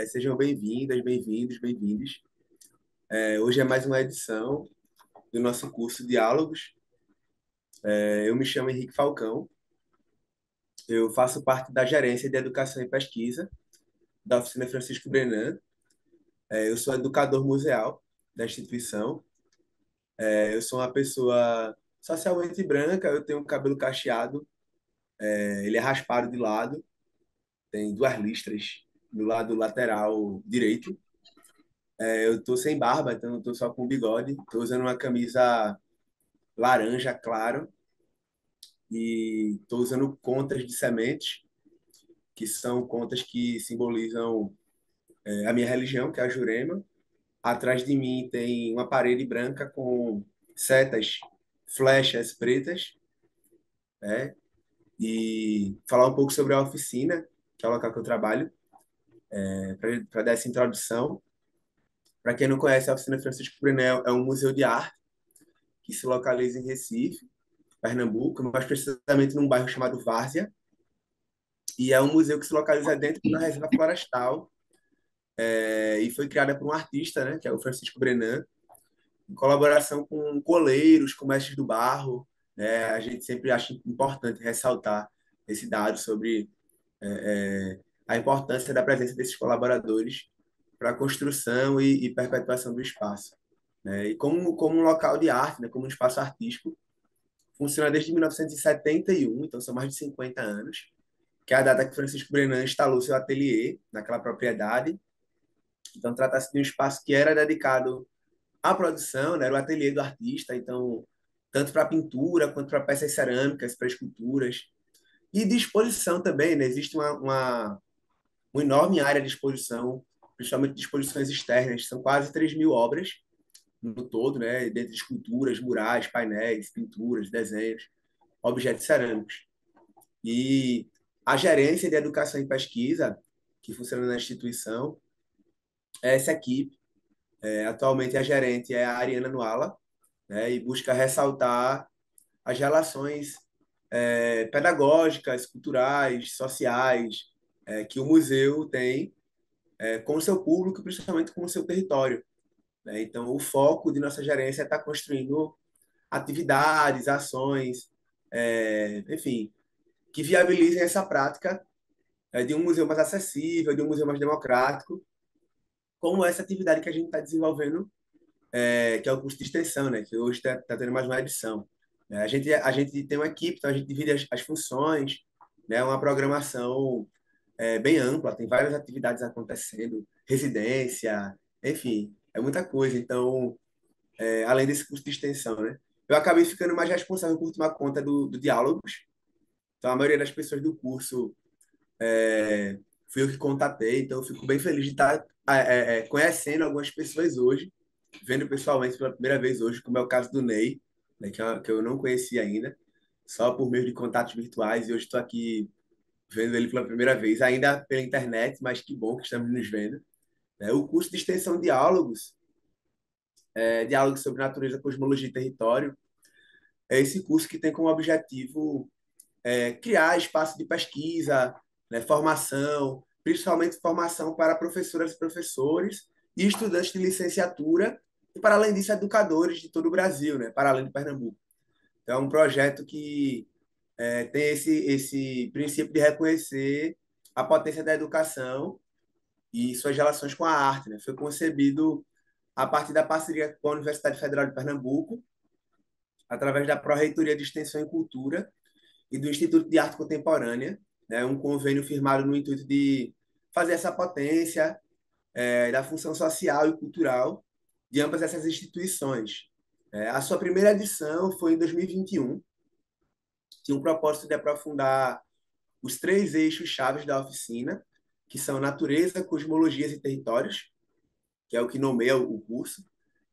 Sejam bem-vindas, bem-vindos, bem-vindes. Hoje é mais uma edição do nosso curso Diálogos. Eu me chamo Henrique Falcão, eu faço parte da Gerência de Educação e Pesquisa da Oficina Francisco Brenan. Eu sou educador museal da instituição. Eu sou uma pessoa socialmente branca, eu tenho um cabelo cacheado, ele é raspado de lado, tem duas listras no lado lateral direito. Eu estou sem barba, então eu estou só com bigode. Estou usando uma camisa laranja claro e estou usando contas de sementes, que são contas que simbolizam a minha religião, que é a Jurema. Atrás de mim tem uma parede branca com setas, flechas pretas, né? E falar um pouco sobre a oficina, que é o local que eu trabalho, para dar essa introdução. Para quem não conhece, a Oficina Francisco Brunel é um museu de arte que se localiza em Recife, Pernambuco, mais precisamente num bairro chamado Várzea, e é um museu que se localiza dentro da reserva florestal, e foi criada por um artista, né, que é o Francisco Brenan, em colaboração com coleiros, com mestres do barro. Né? A gente sempre acha importante ressaltar esse dado sobre a importância da presença desses colaboradores para a construção e perpetuação do espaço. Né? E como um local de arte, né, como um espaço artístico, funciona desde 1971, então são mais de 50 anos, que é a data que Francisco Brenan instalou seu ateliê naquela propriedade. Então, trata-se de um espaço que era dedicado à produção, né? Era o ateliê do artista, então, tanto para pintura quanto para peças cerâmicas, para esculturas. E de exposição também, né? Existe uma enorme área de exposição, principalmente de exposições externas, são quase 3.000 obras no todo, né? Dentre esculturas, murais, painéis, pinturas, desenhos, objetos cerâmicos. E a gerência de educação e pesquisa, que funciona na instituição, é essa equipe. Atualmente a gerente é a Ariana Nuala, né, e busca ressaltar as relações pedagógicas, culturais, sociais, que o museu tem com o seu público, principalmente com o seu território. Né? Então, o foco de nossa gerência é estar construindo atividades, ações, enfim, que viabilizem essa prática de um museu mais acessível, de um museu mais democrático, como essa atividade que a gente está desenvolvendo, que é o curso de extensão, né? Que hoje está tendo mais uma edição. A gente tem uma equipe, então a gente divide as funções, né? Uma programação bem ampla, tem várias atividades acontecendo, residência, enfim, é muita coisa. Então, além desse curso de extensão, né? Eu acabei ficando mais responsável por tomar conta do diálogos. Então, a maioria das pessoas do curso fui eu que contatei, então eu fico bem feliz de estar conhecendo algumas pessoas hoje, vendo pessoalmente pela primeira vez hoje, como é o caso do Ney, né, que eu não conhecia ainda, só por meio de contatos virtuais, e hoje estou aqui vendo ele pela primeira vez, ainda pela internet, mas que bom que estamos nos vendo. Né? O curso de extensão Diálogos, Diálogos sobre Natureza, Cosmologia e Território, é esse curso que tem como objetivo criar espaço de pesquisa, né, formação, principalmente formação para professoras e professores e estudantes de licenciatura, e, para além disso, educadores de todo o Brasil, né, para além de Pernambuco. Então, é um projeto que tem esse princípio de reconhecer a potência da educação e suas relações com a arte. Né? Foi concebido a partir da parceria com a Universidade Federal de Pernambuco, através da Pró-Reitoria de Extensão e Cultura, e do Instituto de Arte Contemporânea, né, um convênio firmado no intuito de fazer essa potência da função social e cultural de ambas essas instituições. A sua primeira edição foi em 2021, tinha um propósito de aprofundar os três eixos chaves da oficina, que são natureza, cosmologias e territórios, que é o que nomeia o curso.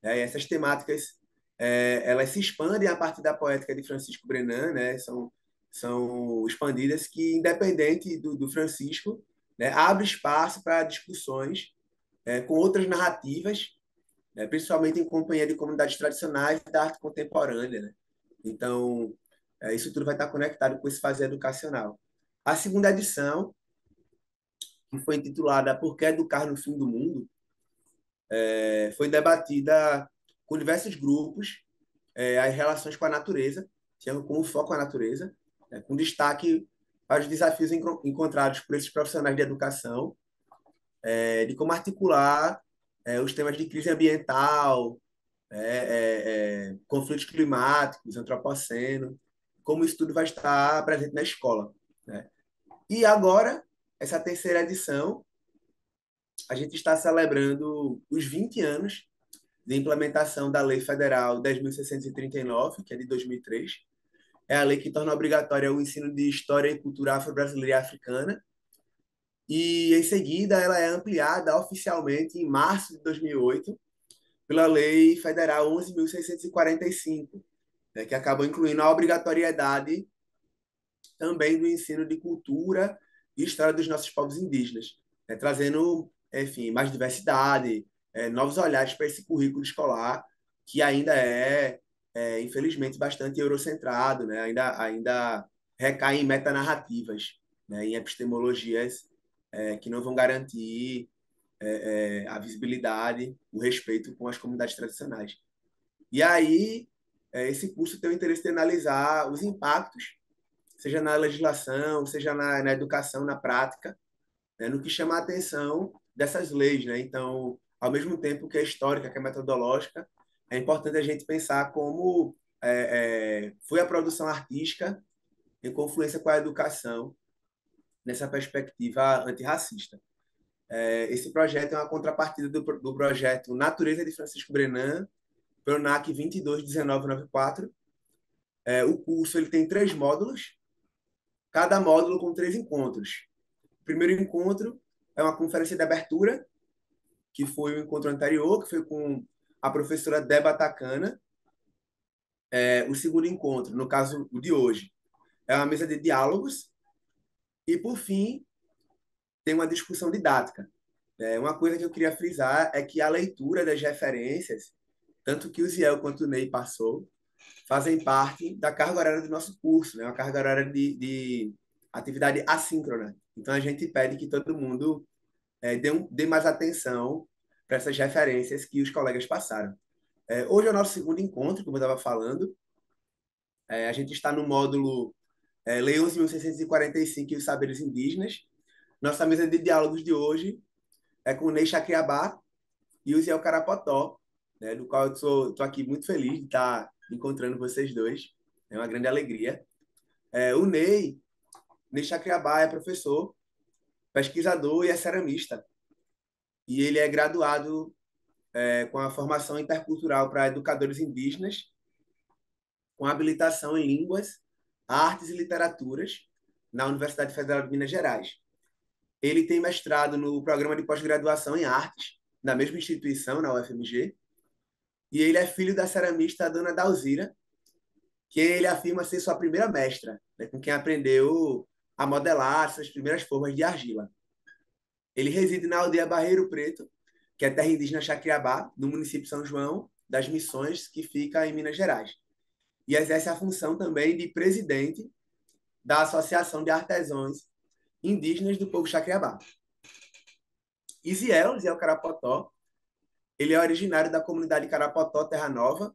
E essas temáticas elas se expandem a partir da poética de Francisco Brenan, né? São expandidas que, independente do Francisco, né, abre espaço para discussões com outras narrativas, né, principalmente em companhia de comunidades tradicionais e da arte contemporânea. Né? Então, isso tudo vai estar conectado com esse fazer educacional. A segunda edição, que foi intitulada Por que Educar no Fim do Mundo, foi debatida com diversos grupos as relações com a natureza, com o foco na natureza, com destaque para os desafios encontrados por esses profissionais de educação, de como articular os temas de crise ambiental, conflitos climáticos, antropoceno, como isso tudo vai estar presente na escola. Né? E agora, essa terceira edição, a gente está celebrando os 20 anos de implementação da Lei Federal 10.639, que é de 2003. É a lei que torna obrigatório o ensino de História e Cultura Afro-Brasileira e Africana. E, em seguida, ela é ampliada oficialmente em março de 2008 pela Lei Federal 11.645, né, que acabou incluindo a obrigatoriedade também do ensino de cultura e história dos nossos povos indígenas, né, trazendo, enfim, mais diversidade, novos olhares para esse currículo escolar, que ainda infelizmente, bastante eurocentrado, né, ainda recai em metanarrativas, né, em epistemologias que não vão garantir a visibilidade, o respeito com as comunidades tradicionais. E aí, esse curso tem o interesse de analisar os impactos, seja na legislação, seja na educação, na prática, né, no que chama a atenção dessas leis. Né? Então, ao mesmo tempo que é histórica, que é metodológica, é importante a gente pensar como foi a produção artística em confluência com a educação nessa perspectiva antirracista. Esse projeto é uma contrapartida do projeto Natureza de Francisco Brenan, PRONAC 221994. O curso ele tem 3 módulos, cada módulo com 3 encontros. O primeiro encontro é uma conferência de abertura, que foi o encontro anterior, que foi com a professora Deba Takana. O segundo encontro, no caso o de hoje, é uma mesa de diálogos. E, por fim, tem uma discussão didática. Uma coisa que eu queria frisar é que a leitura das referências, tanto que o Ziel quanto o Ney passou, fazem parte da carga horária do nosso curso, né? Uma carga horária de atividade assíncrona. Então, a gente pede que todo mundo dê mais atenção para essas referências que os colegas passaram. Hoje é o nosso segundo encontro, como eu estava falando. A gente está no módulo Lei 11.645 e os Saberes Indígenas. Nossa mesa de diálogos de hoje é com o Ney Chacriabá e o Ziel Carapotó, né, do qual eu estou aqui muito feliz de estar encontrando vocês dois. É uma grande alegria. O Ney Chacriabá é professor, pesquisador e é ceramista. E ele é graduado com a formação intercultural para educadores indígenas, com habilitação em línguas, artes e literaturas na Universidade Federal de Minas Gerais. Ele tem mestrado no programa de pós-graduação em artes, na mesma instituição, na UFMG, e ele é filho da ceramista Dona Dalzira, que ele afirma ser sua primeira mestra, né, com quem aprendeu a modelar suas primeiras formas de argila. Ele reside na aldeia Barreiro Preto, que é terra indígena Chacriabá, no município de São João das Missões, que fica em Minas Gerais. E exerce a função também de presidente da Associação de Artesãos Indígenas do Povo Chacriabá. Ziel Carapotó, ele é originário da comunidade Carapotó Terra Nova,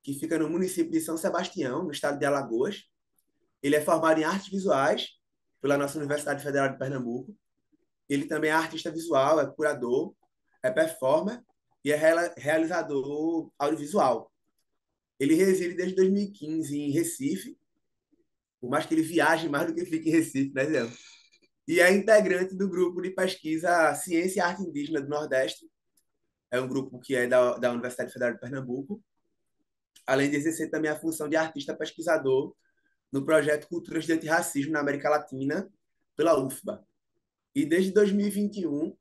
que fica no município de São Sebastião, no estado de Alagoas. Ele é formado em artes visuais pela nossa Universidade Federal de Pernambuco. Ele também é artista visual, é curador, é performer e é realizador audiovisual. Ele reside desde 2015 em Recife, por mais que ele viaje mais do que fique em Recife, né, Zé? E é integrante do grupo de pesquisa Ciência e Arte Indígena do Nordeste. É um grupo que é da Universidade Federal de Pernambuco, além de exercer também a função de artista pesquisador no projeto Culturas de Antirracismo na América Latina, pela UFBA. E desde 2021,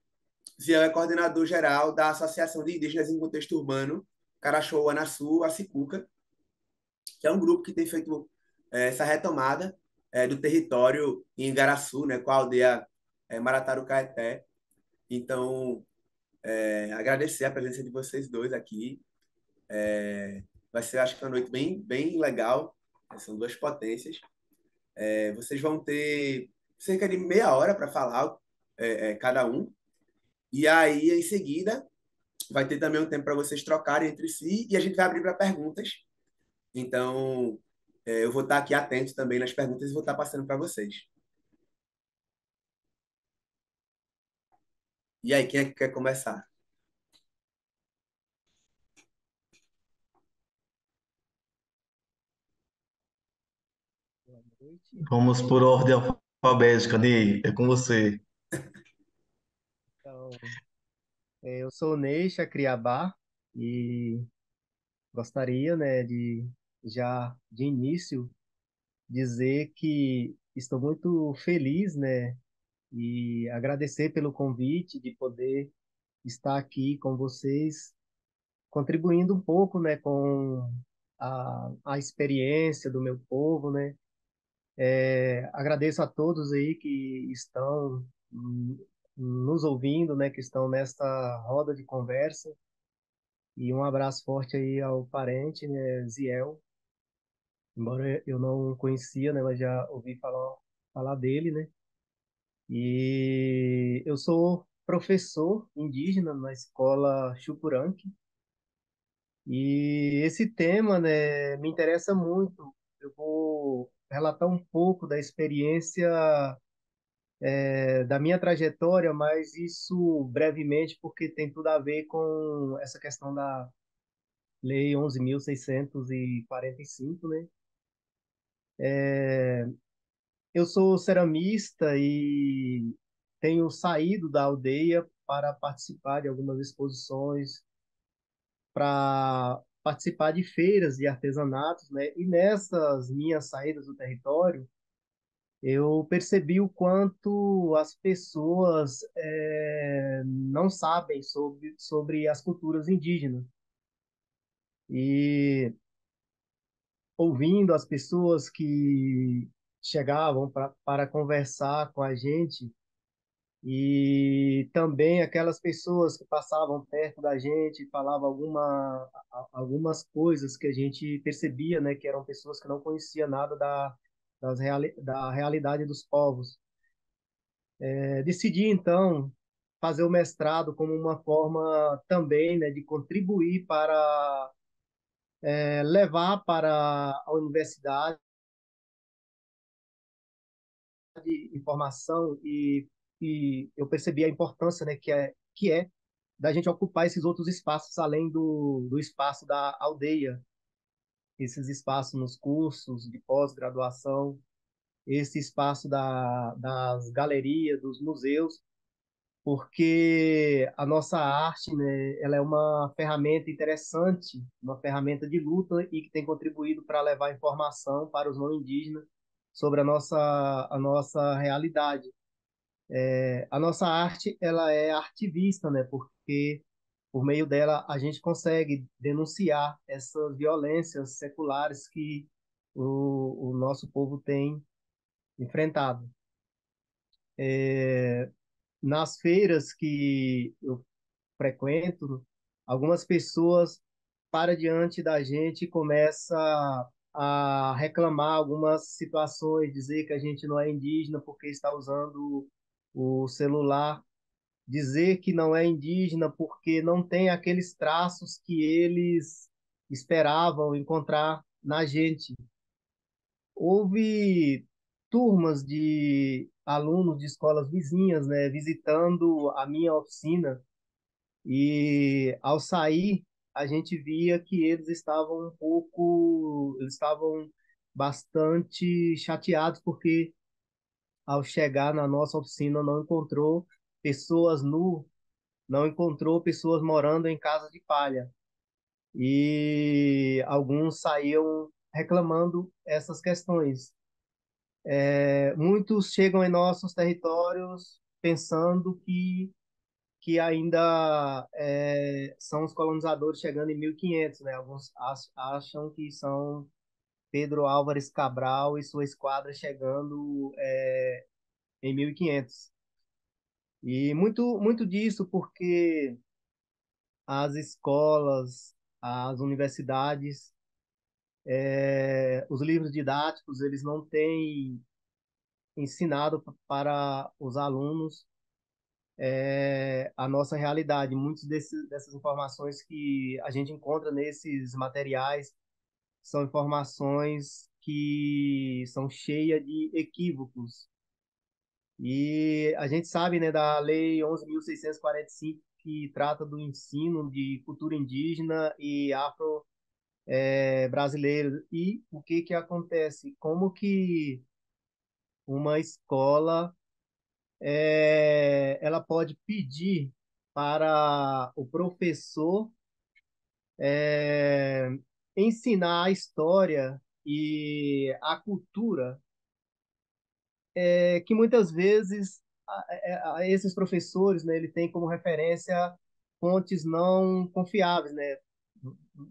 Ziel é coordenador geral da Associação de Indígenas em Contexto Urbano, Caraxou, Anaçu, Acicuca, que é um grupo que tem feito essa retomada do território em Igaraçu, né, com a aldeia Marataru-Caeté. Então, agradecer a presença de vocês dois aqui. Vai ser, acho que, uma noite bem, bem legal. São duas potências. Vocês vão ter cerca de meia hora para falar. cada um. E aí, em seguida, vai ter também um tempo para vocês trocarem entre si e a gente vai abrir para perguntas. Então, eu vou estar aqui atento também nas perguntas e vou estar passando para vocês. E aí, quem é que quer começar? Boa noite. Vamos por ordem alfabética, Ney. É com você. Então, eu sou o Ney Chacriabá e gostaria, né, de já de início dizer que estou muito feliz, né, e agradecer pelo convite de poder estar aqui com vocês, contribuindo um pouco, né, com a experiência do meu povo, né. Agradeço a todos aí que estão nos ouvindo, né, que estão nesta roda de conversa. E um abraço forte aí ao parente, né, Ziel. Embora eu não conhecia, né, mas já ouvi falar dele, né? E eu sou professor indígena na escola Chucuranque. E esse tema, né, me interessa muito. Eu vou relatar um pouco da experiência, da minha trajetória, mas isso brevemente, porque tem tudo a ver com essa questão da Lei 11.645, né? Eu sou ceramista e tenho saído da aldeia para participar de algumas exposições, para participar de feiras de artesanatos, né? E nessas minhas saídas do território, eu percebi o quanto as pessoas não sabem sobre as culturas indígenas. E ouvindo as pessoas que chegavam para conversar com a gente e também aquelas pessoas que passavam perto da gente e falavam algumas coisas que a gente percebia, né, que eram pessoas que não conheciam nada da realidade dos povos. Decidi, então, fazer o mestrado como uma forma também, né, de contribuir para levar para a universidade informação e eu percebi a importância, né, que é da gente ocupar esses outros espaços além do espaço da aldeia, esses espaços nos cursos de pós-graduação, esse espaço das galerias, dos museus, porque a nossa arte, né, ela é uma ferramenta interessante, uma ferramenta de luta e que tem contribuído para levar informação para os não indígenas sobre a nossa realidade. A nossa arte, ela é artivista, né? Porque por meio dela a gente consegue denunciar essas violências seculares que o nosso povo tem enfrentado. Nas feiras que eu frequento, algumas pessoas para diante da gente e começa a reclamar algumas situações, dizer que a gente não é indígena porque está usando o celular, dizer que não é indígena porque não tem aqueles traços que eles esperavam encontrar na gente. Houve turmas de alunos de escolas vizinhas, né, visitando a minha oficina e ao sair a gente via que eles estavam bastante chateados porque ao chegar na nossa oficina não encontrou pessoas nu não encontrou pessoas morando em casas de palha. E alguns saíam reclamando essas questões. Muitos chegam em nossos territórios pensando que ainda são os colonizadores chegando em 1500, né? Alguns acham que são Pedro Álvares Cabral e sua esquadra chegando em 1500. E muito, muito disso porque as escolas, as universidades, os livros didáticos, eles não têm ensinado para os alunos a nossa realidade. Dessas informações que a gente encontra nesses materiais são informações que são cheias de equívocos. E a gente sabe, né, da Lei 11.645, que trata do ensino de cultura indígena e afro-brasileiro. E o que que acontece? Como que uma escola ela pode pedir para o professor é, ensinar a história e a cultura, que muitas vezes esses professores, né, ele tem como referência fontes não confiáveis, né?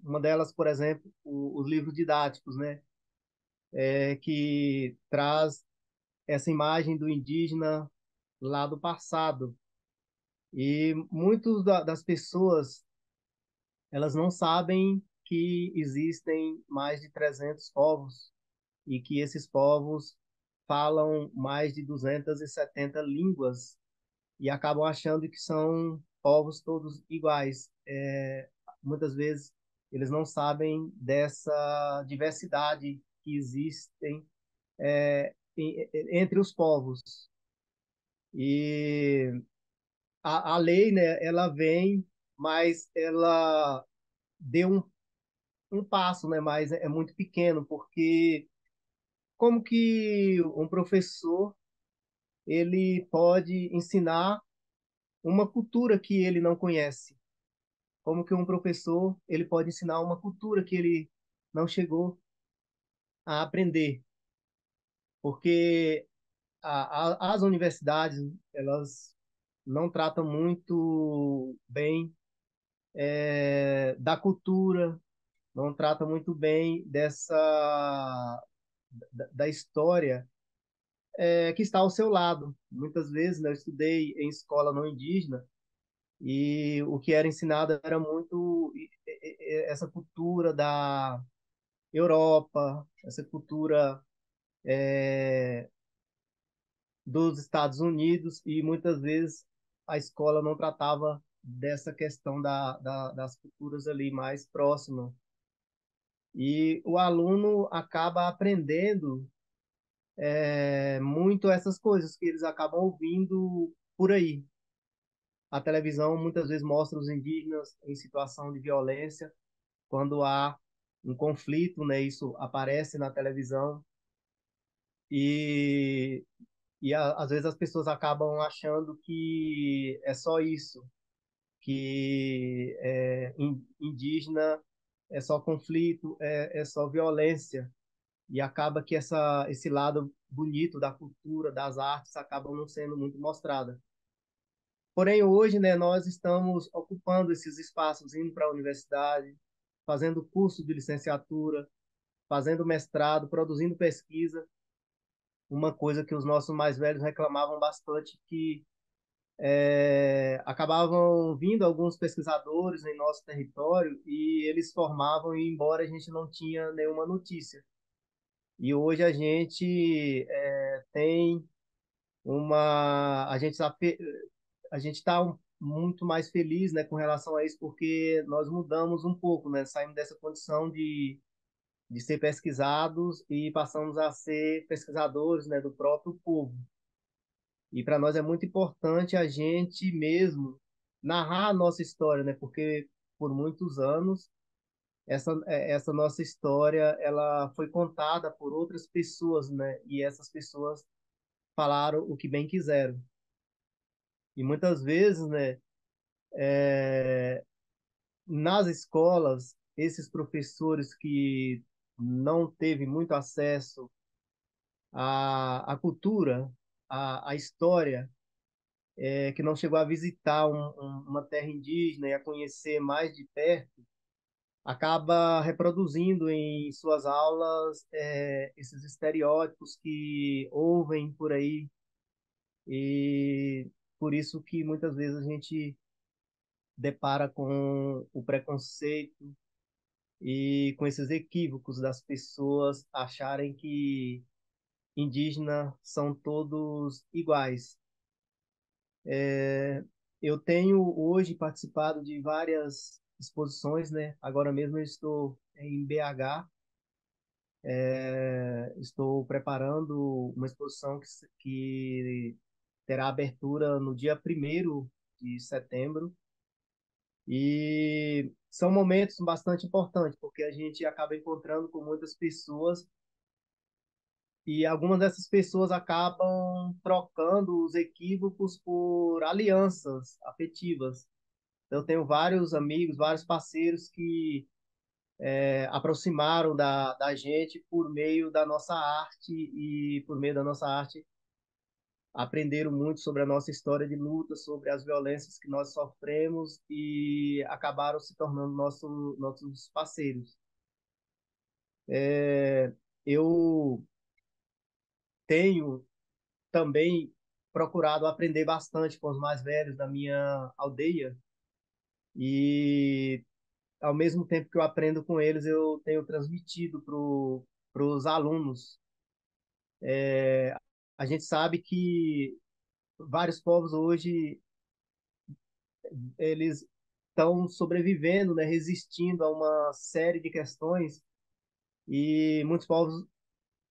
Uma delas, por exemplo, os livros didáticos, né, que traz essa imagem do indígena lá do passado. E muitas das pessoas, elas não sabem que existem mais de 300 povos e que esses povos falam mais de 270 línguas e acabam achando que são povos todos iguais. Muitas vezes eles não sabem dessa diversidade que existem entre os povos. E a lei, né, ela vem, mas ela deu um passo, né, mas é muito pequeno, porque como que um professor ele pode ensinar uma cultura que ele não conhece? Como que um professor ele pode ensinar uma cultura que ele não chegou a aprender? Porque as universidades elas não tratam muito bem da cultura, não tratam muito bem da história que está ao seu lado. Muitas vezes, né, eu estudei em escola não indígena e o que era ensinado era muito essa cultura da Europa, essa cultura dos Estados Unidos, e muitas vezes a escola não tratava dessa questão das culturas ali mais próximas. E o aluno acaba aprendendo muito essas coisas que eles acabam ouvindo por aí. A televisão muitas vezes mostra os indígenas em situação de violência, quando há um conflito, né, isso aparece na televisão e, às vezes as pessoas acabam achando que é só isso, que indígena é só conflito, é só violência, e acaba que esse lado bonito da cultura, das artes, acabam não sendo muito mostrada. Porém, hoje, né, nós estamos ocupando esses espaços, indo para a universidade, fazendo curso de licenciatura, fazendo mestrado, produzindo pesquisa. Uma coisa que os nossos mais velhos reclamavam bastante, que acabavam vindo alguns pesquisadores em nosso território e eles formavam e embora a gente não tinha nenhuma notícia. E hoje a gente tem a gente está muito mais feliz, né, com relação a isso, porque nós mudamos um pouco, né, saímos dessa condição de ser pesquisados e passamos a ser pesquisadores, né, do próprio povo. E para nós é muito importante a gente mesmo narrar a nossa história, né, porque por muitos anos essa nossa história ela foi contada por outras pessoas, né, e essas pessoas falaram o que bem quiseram. E muitas vezes, né, nas escolas, esses professores que não teve muito acesso à cultura, à história, que não chegou a visitar uma terra indígena e a conhecer mais de perto, acaba reproduzindo em suas aulas esses estereótipos que ouvem por aí, e por isso que muitas vezes a gente depara com o preconceito e com esses equívocos das pessoas acharem que indígenas são todos iguais. Eu tenho hoje participado de várias exposições, né? Agora mesmo eu estou em BH, estou preparando uma exposição que terá abertura no dia 1º de setembro. E são momentos bastante importantes, porque a gente acaba encontrando com muitas pessoas e algumas dessas pessoas acabam trocando os equívocos por alianças afetivas. Eu tenho vários amigos, vários parceiros que aproximaram da gente por meio da nossa arte e por meio da nossa arte aprenderam muito sobre a nossa história de luta, sobre as violências que nós sofremos e acabaram se tornando nossos parceiros. Eu tenho também procurado aprender bastante com os mais velhos da minha aldeia e ao mesmo tempo que eu aprendo com eles, eu tenho transmitido para os alunos. A gente sabe que vários povos hoje eles estão sobrevivendo, né, resistindo a uma série de questões e muitos povos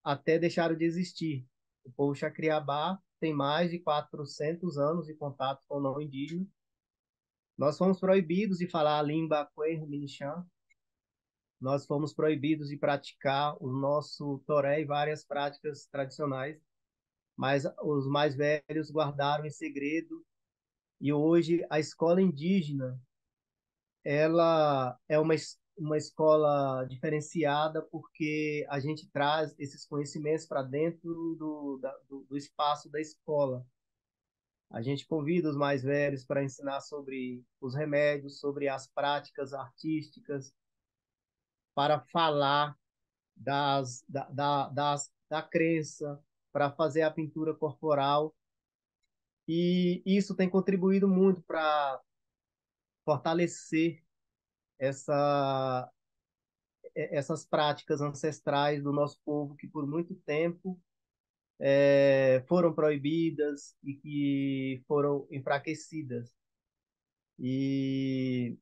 até deixaram de existir. O povo Chacriabá tem mais de 400 anos de contato com o não indígena. Nós fomos proibidos de falar a língua Kwe-Minchã. Nós fomos proibidos de praticar o nosso toré e várias práticas tradicionais, mas os mais velhos guardaram em segredo e hoje a escola indígena ela é uma escola diferenciada porque a gente traz esses conhecimentos para dentro do espaço da escola. A gente convida os mais velhos para ensinar sobre os remédios, sobre as práticas artísticas, para falar da crença, para fazer a pintura corporal. E isso tem contribuído muito para fortalecer essa, essas práticas ancestrais do nosso povo que por muito tempo foram proibidas e que foram enfraquecidas. E,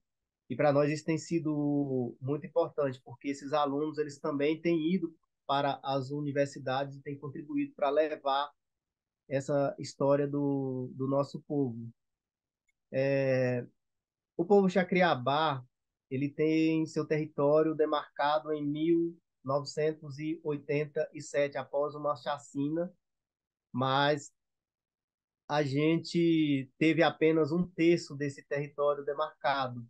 e para nós isso tem sido muito importante, porque esses alunos eles também têm ido para as universidades e têm contribuído para levar essa história do nosso povo. O povo Chacriabá, ele tem seu território demarcado em 1987, após uma chacina, mas a gente teve apenas um terço desse território demarcado.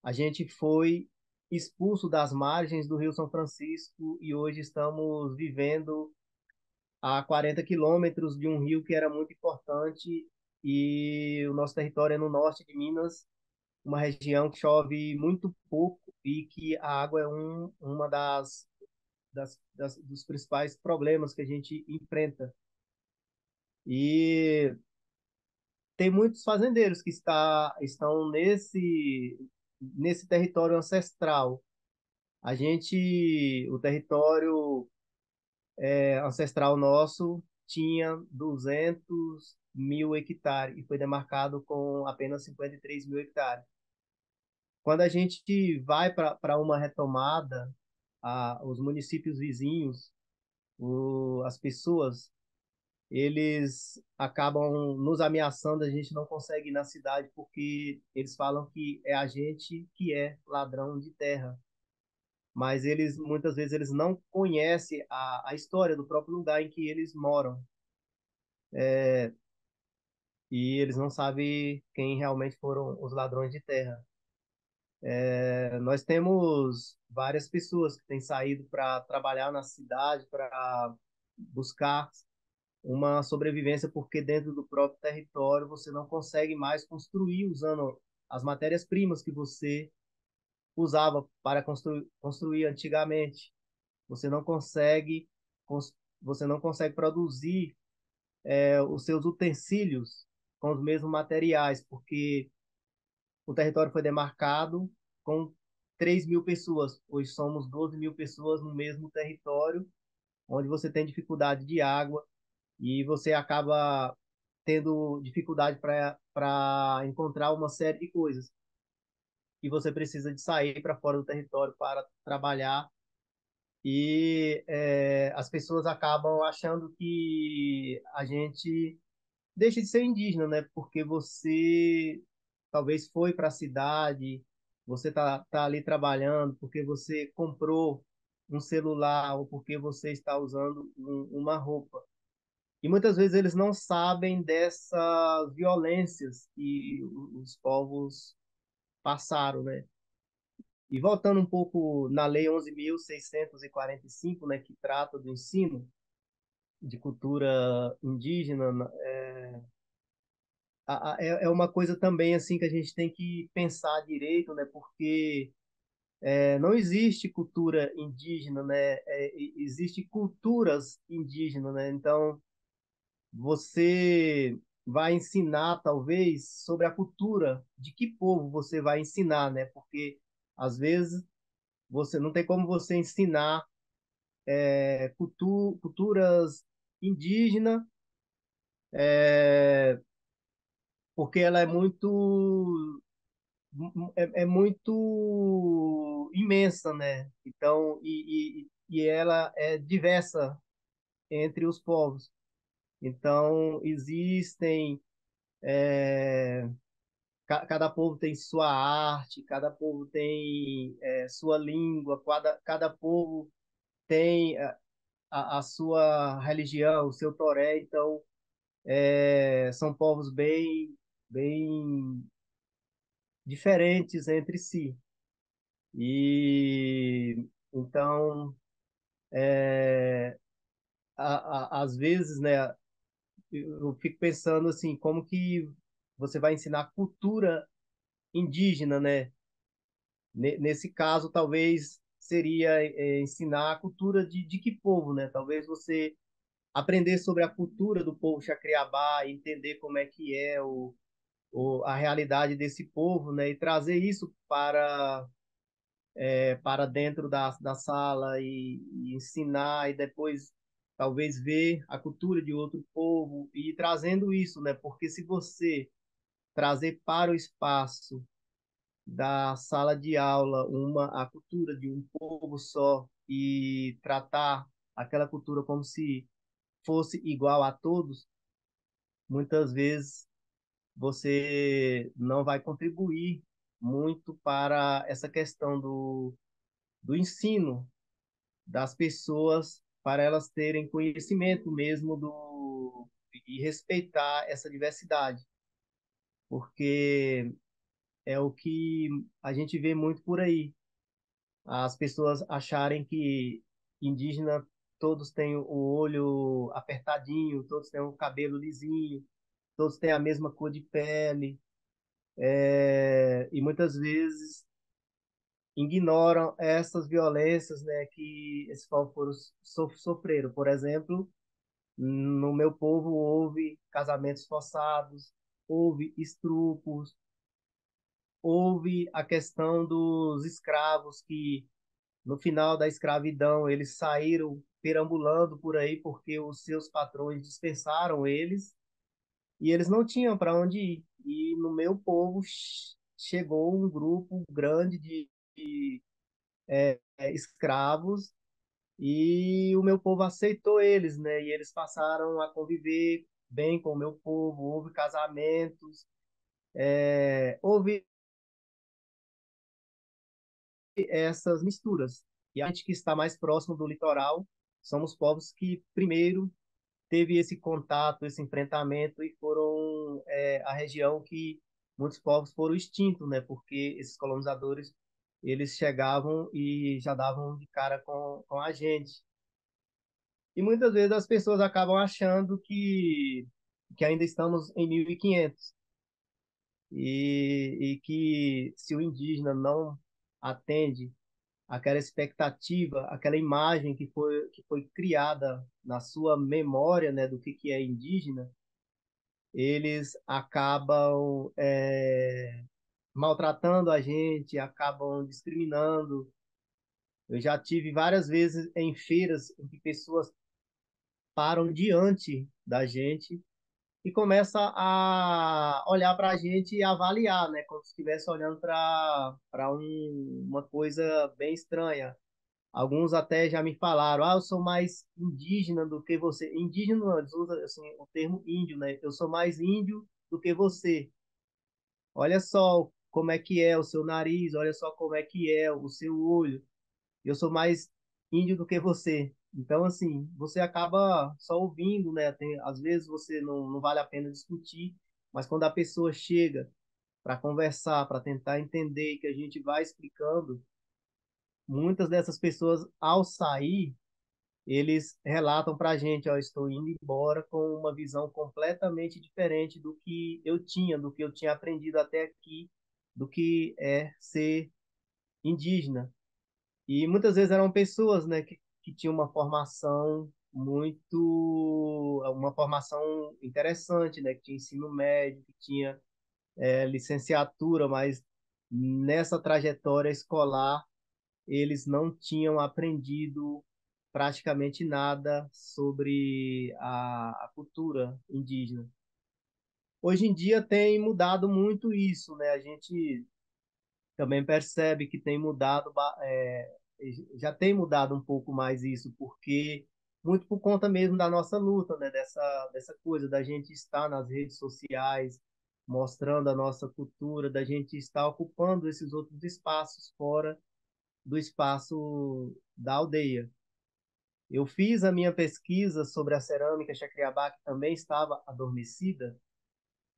A gente foi expulso das margens do Rio São Francisco e hoje estamos vivendo a 40 quilômetros de um rio que era muito importante e o nosso território é no norte de Minas, uma região que chove muito pouco e que a água é uma dos principais problemas que a gente enfrenta. E tem muitos fazendeiros que estão nesse território ancestral. O território ancestral nosso tinha 200 mil hectares e foi demarcado com apenas 53 mil hectares. Quando a gente vai para uma retomada, os municípios vizinhos, as pessoas, eles acabam nos ameaçando, a gente não consegue ir na cidade porque eles falam que é a gente que é ladrão de terra. Mas eles muitas vezes eles não conhecem a história do próprio lugar em que eles moram e eles não sabem quem realmente foram os ladrões de terra. Nós temos várias pessoas que têm saído para trabalhar na cidade, para buscar uma sobrevivência, porque dentro do próprio território você não consegue mais construir usando as matérias-primas que você usava para construir antigamente. Você não consegue, você não consegue produzir os seus utensílios com os mesmos materiais, porque o território foi demarcado com 3 mil pessoas. Hoje somos 12 mil pessoas no mesmo território, onde você tem dificuldade de água e você acaba tendo dificuldade para encontrar uma série de coisas. E você precisa de sair para fora do território para trabalhar. E as pessoas acabam achando que a gente deixa de ser indígena, né? Porque você talvez foi para a cidade, você tá ali trabalhando, porque você comprou um celular ou porque você está usando uma roupa. E muitas vezes eles não sabem dessas violências que os povos passaram, né? E voltando um pouco na Lei 11.645, né, que trata do ensino de cultura indígena, é uma coisa também assim que a gente tem que pensar direito, né? Porque não existe cultura indígena, né? Existe culturas indígenas, né? Então você vai ensinar talvez sobre a cultura de que povo você vai ensinar, né? Porque às vezes você não tem como você ensinar culturas indígenas, porque ela é muito imensa, né? Então, e ela é diversa entre os povos. Então, existem, cada povo tem sua arte, cada povo tem sua língua, cada povo tem a sua religião, o seu toré. Então, são povos bem diferentes entre si. E então, às vezes, né, eu fico pensando assim, como que você vai ensinar cultura indígena, né? Nesse caso, talvez seria ensinar a cultura de que povo, né? Talvez você aprender sobre a cultura do povo Chacriabá, entender como é que é a realidade desse povo, né? E trazer isso para dentro da sala e ensinar e depois talvez ver a cultura de outro povo e ir trazendo isso, né? Porque se você trazer para o espaço da sala de aula a cultura de um povo só e tratar aquela cultura como se fosse igual a todos, muitas vezes você não vai contribuir muito para essa questão do ensino das pessoas, para elas terem conhecimento mesmo e respeitar essa diversidade, porque é o que a gente vê muito por aí. As pessoas acharem que indígena todos têm o olho apertadinho, todos têm o cabelo lisinho, todos têm a mesma cor de pele, e muitas vezes ignoram essas violências, né, que esses povos sofreram. Por exemplo, no meu povo houve casamentos forçados, houve estupros, houve a questão dos escravos que no final da escravidão eles saíram perambulando por aí porque os seus patrões dispensaram eles e eles não tinham para onde ir. E no meu povo chegou um grupo grande de escravos e o meu povo aceitou eles, né? E eles passaram a conviver bem com o meu povo. Houve casamentos, houve essas misturas. E a gente que está mais próximo do litoral somos povos que primeiro teve esse contato, esse enfrentamento e foram a região que muitos povos foram extintos, né? Porque esses colonizadores eles chegavam e já davam de cara com a gente. E muitas vezes as pessoas acabam achando que ainda estamos em 1500 e que se o indígena não atende aquela expectativa, aquela imagem que foi criada na sua memória, né, do que é indígena, eles acabam maltratando a gente, acabam discriminando. Eu já tive várias vezes em feiras em que pessoas param diante da gente e começa a olhar para a gente e avaliar, né? Como se estivesse olhando uma coisa bem estranha. Alguns até já me falaram, eu sou mais indígena do que você. Indígena, não, eles usam assim, o termo índio, né? Eu sou mais índio do que você. Olha só como é que é o seu nariz, olha só como é que é o seu olho. Eu sou mais índio do que você. Então, assim, você acaba só ouvindo, né? Às vezes você não vale a pena discutir, mas quando a pessoa chega para conversar, para tentar entender, que a gente vai explicando, muitas dessas pessoas, ao sair, eles relatam para a gente, ó, estou indo embora com uma visão completamente diferente do que eu tinha, do que eu tinha aprendido até aqui, do que é ser indígena. E muitas vezes eram pessoas, né, que tinham uma formação interessante, né, que tinha ensino médio, que tinha licenciatura, mas nessa trajetória escolar eles não tinham aprendido praticamente nada sobre a cultura indígena. Hoje em dia tem mudado muito isso, né? A gente também percebe que tem mudado, já tem mudado um pouco mais isso, porque muito por conta mesmo da nossa luta, né? Dessa coisa da gente estar nas redes sociais, mostrando a nossa cultura, da gente estar ocupando esses outros espaços fora do espaço da aldeia. Eu fiz a minha pesquisa sobre a cerâmica Chacriabá, que também estava adormecida,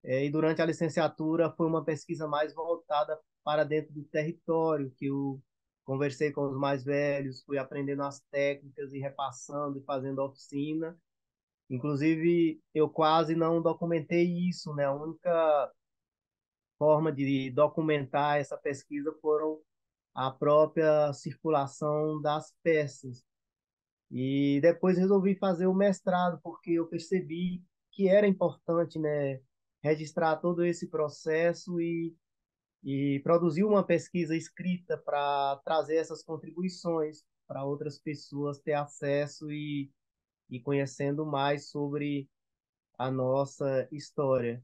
e durante a licenciatura foi uma pesquisa mais voltada para dentro do território, que eu conversei com os mais velhos, fui aprendendo as técnicas e repassando e fazendo oficina. Inclusive, eu quase não documentei isso, né? A única forma de documentar essa pesquisa foram a própria circulação das peças. E depois resolvi fazer o mestrado, porque eu percebi que era importante, né, registrar todo esse processo e produzir uma pesquisa escrita para trazer essas contribuições para outras pessoas ter acesso e conhecendo mais sobre a nossa história.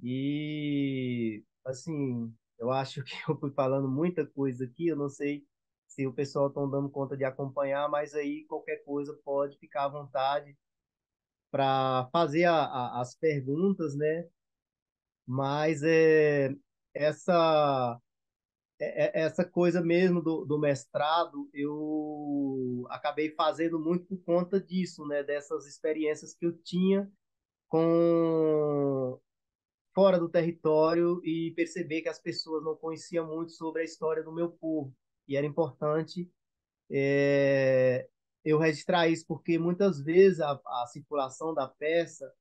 E, assim, eu acho que eu fui falando muita coisa aqui, eu não sei se o pessoal está dando conta de acompanhar, mas aí qualquer coisa pode ficar à vontade para fazer as perguntas, né? Mas essa, essa coisa mesmo do mestrado, eu acabei fazendo muito por conta disso, né? Dessas experiências que eu tinha com fora do território e perceber que as pessoas não conheciam muito sobre a história do meu povo. E era importante é, eu registrar isso, porque muitas vezes a circulação da peça,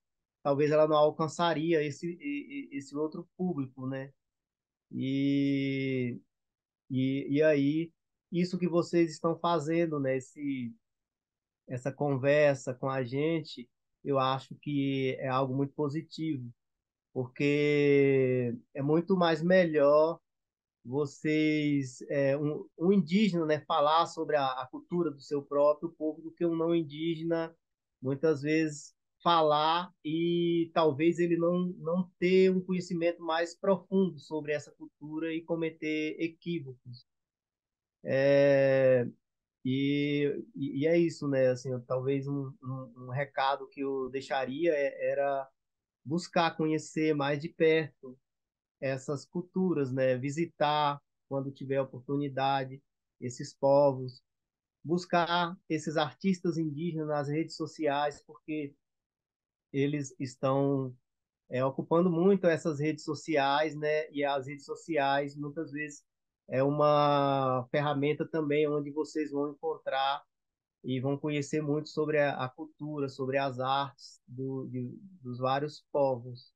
talvez ela não alcançaria esse outro público, né? E, e aí, isso que vocês estão fazendo, né? Essa conversa com a gente, eu acho que é algo muito positivo, porque é muito mais melhor vocês, um indígena, né, falar sobre a cultura do seu próprio povo do que um não indígena, muitas vezes falar e talvez ele não ter um conhecimento mais profundo sobre essa cultura e cometer equívocos. E é isso, né? Assim, talvez um recado que eu deixaria era buscar conhecer mais de perto essas culturas, né? Visitar quando tiver oportunidade esses povos, buscar esses artistas indígenas nas redes sociais, porque eles estão ocupando muito essas redes sociais, né? E as redes sociais muitas vezes é uma ferramenta também onde vocês vão encontrar e vão conhecer muito sobre a cultura, sobre as artes dos vários povos.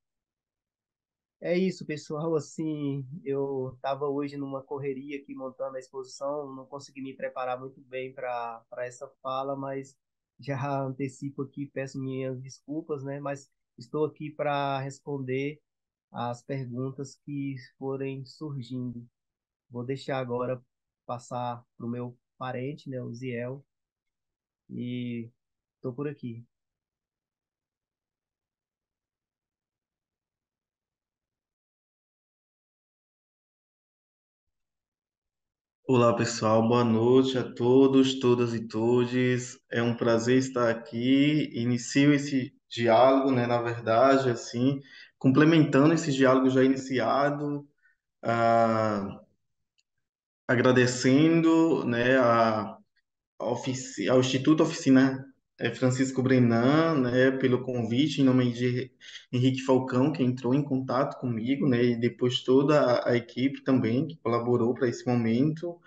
É isso, pessoal. Assim, eu estava hoje numa correria aqui montando a exposição, não consegui me preparar muito bem para essa fala, mas já antecipo aqui, peço minhas desculpas, né? Mas estou aqui para responder as perguntas que forem surgindo. Vou deixar agora passar para o meu parente, né, o Ziel, e estou por aqui. Olá, pessoal. Boa noite a todos, todas e todes. É um prazer estar aqui. Inicio esse diálogo, né, na verdade, assim, complementando esse diálogo já iniciado, ah, agradecendo, né, ao Instituto Oficina Francisco Brenan, né, pelo convite, em nome de Henrique Falcão, que entrou em contato comigo, né, e depois toda a equipe também que colaborou para esse momento.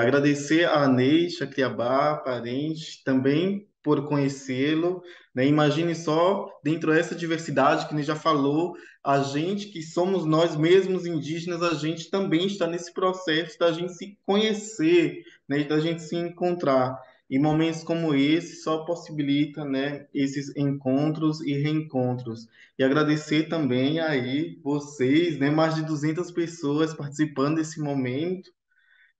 Agradecer a Neide, a Criabá, parente, também por conhecê-lo, né? Imagine só, dentro dessa diversidade que a já falou, a gente que somos nós mesmos indígenas, a gente também está nesse processo da gente se conhecer, né? Da gente se encontrar. E momentos como esse só possibilita, né, esses encontros e reencontros. E agradecer também aí vocês, né, mais de 200 pessoas participando desse momento,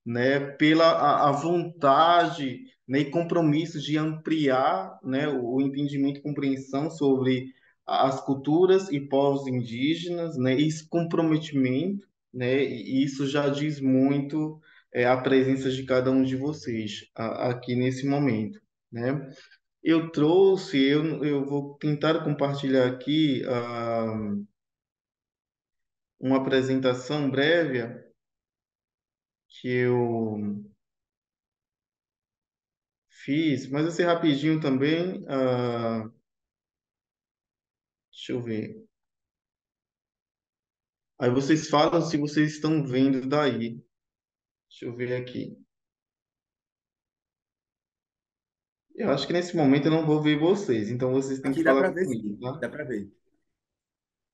né, pela a vontade, né, e compromisso de ampliar, né, o entendimento e compreensão sobre as culturas e povos indígenas, né, e esse comprometimento, né, e isso já diz muito a presença de cada um de vocês aqui nesse momento, né? Eu vou tentar compartilhar aqui uma apresentação breve que eu fiz, mas assim rapidinho também. Deixa eu ver. Aí vocês falam se vocês estão vendo daí. Deixa eu ver aqui. Eu acho que nesse momento eu não vou ver vocês, então vocês têm que Aqui dá falar para ver comigo, sim, tá? dá para ver.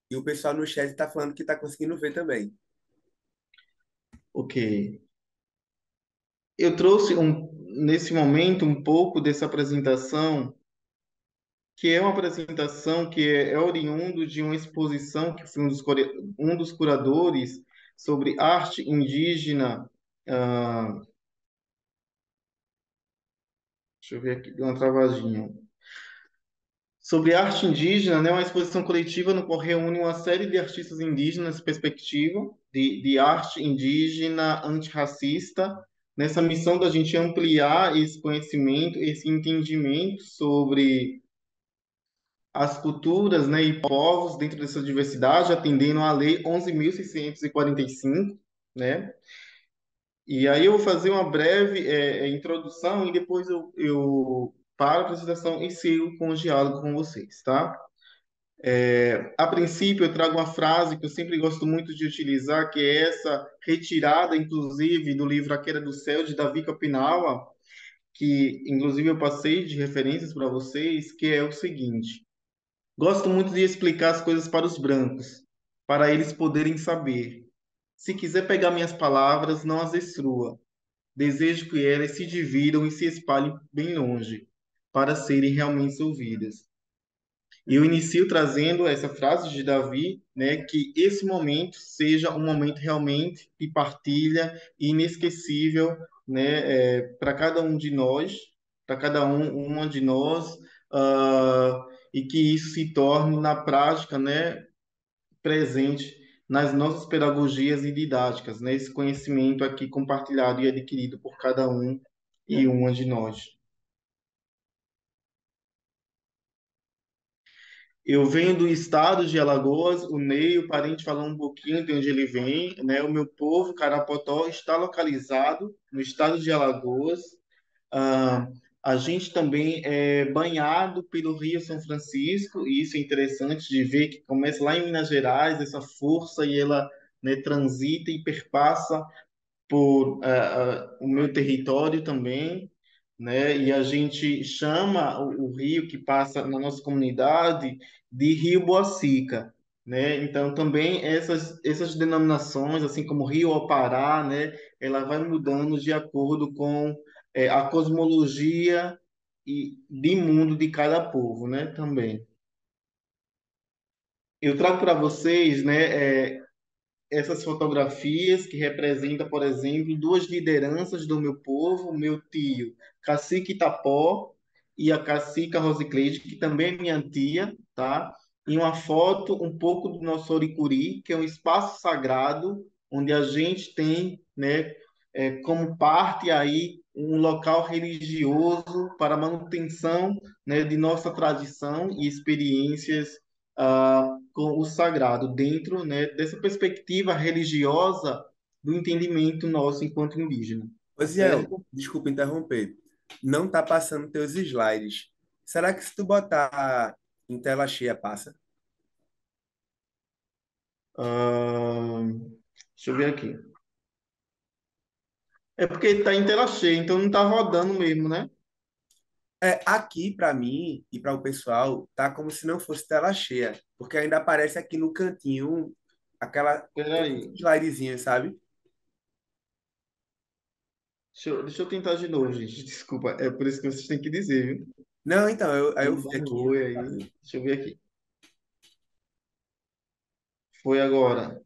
E o pessoal no chat está falando que está conseguindo ver também. Ok. Eu trouxe nesse momento um pouco dessa apresentação, que é uma apresentação que é oriundo de uma exposição que foi um dos curadores sobre arte indígena. ah, Deixa eu ver aqui, deu uma travadinha. Sobre arte indígena, né, uma exposição coletiva no qual reúne uma série de artistas indígenas perspectiva de arte indígena antirracista, nessa missão da gente ampliar esse conhecimento, esse entendimento sobre as culturas, né, e povos dentro dessa diversidade, atendendo à Lei 11.645, né? E aí eu vou fazer uma breve introdução e depois eu paro a apresentação e sigo com o diálogo com vocês, tá? A princípio, eu trago uma frase que eu sempre gosto muito de utilizar, que é essa retirada, inclusive, do livro A Queda do Céu, de Davi Kapinawa, que, inclusive, eu passei de referências para vocês, que é o seguinte: gosto muito de explicar as coisas para os brancos, para eles poderem saber. Se quiser pegar minhas palavras, não as destrua. Desejo que elas se dividam e se espalhem bem longe, para serem realmente ouvidas. E eu inicio trazendo essa frase de Davi, né, que esse momento seja um momento realmente de partilha inesquecível, né, para cada um de nós, para cada uma de nós, e que isso se torne na prática, né, presente nas nossas pedagogias e didáticas, né, esse conhecimento aqui compartilhado e adquirido por cada um e uma de nós. Eu venho do estado de Alagoas, o Ney, o parente, falando um pouquinho de onde ele vem, né? O meu povo, Carapotó, está localizado no estado de Alagoas. Ah, a gente também é banhado pelo Rio São Francisco, e isso é interessante de ver que começa lá em Minas Gerais, essa força, e ela, né, transita e perpassa por o meu território também, né? E a gente chama o rio que passa na nossa comunidade de Rio Boacica, né? Então também essas denominações, assim como Rio Opará, né? Ela vai mudando de acordo com a cosmologia e de mundo de cada povo, né? Também. Eu trago para vocês, né? Essas fotografias que representam, por exemplo, duas lideranças do meu povo, o meu tio Cacique Tapó e a Cacica Rosicleide, que também é minha tia, tá? E uma foto um pouco do nosso Oricuri, que é um espaço sagrado onde a gente tem, né, como parte aí um local religioso para manutenção, né, de nossa tradição e experiências com o sagrado dentro, né, dessa perspectiva religiosa do entendimento nosso enquanto indígena, Ô, Ziel, certo? desculpa interromper. Não tá passando teus slides. Será que se tu botar em tela cheia, passa? Ah, deixa eu ver aqui. É porque está em tela cheia, então não está rodando mesmo, né? É, aqui, para mim e para o pessoal, tá como se não fosse tela cheia, porque ainda aparece aqui no cantinho aquela Espera aquele aí. slidezinho, sabe? Deixa eu tentar de novo, gente. Desculpa, é por isso que vocês têm que dizer, viu? Não, então, eu Não vi dá um aqui. oi aí. Deixa eu ver aqui. Foi agora.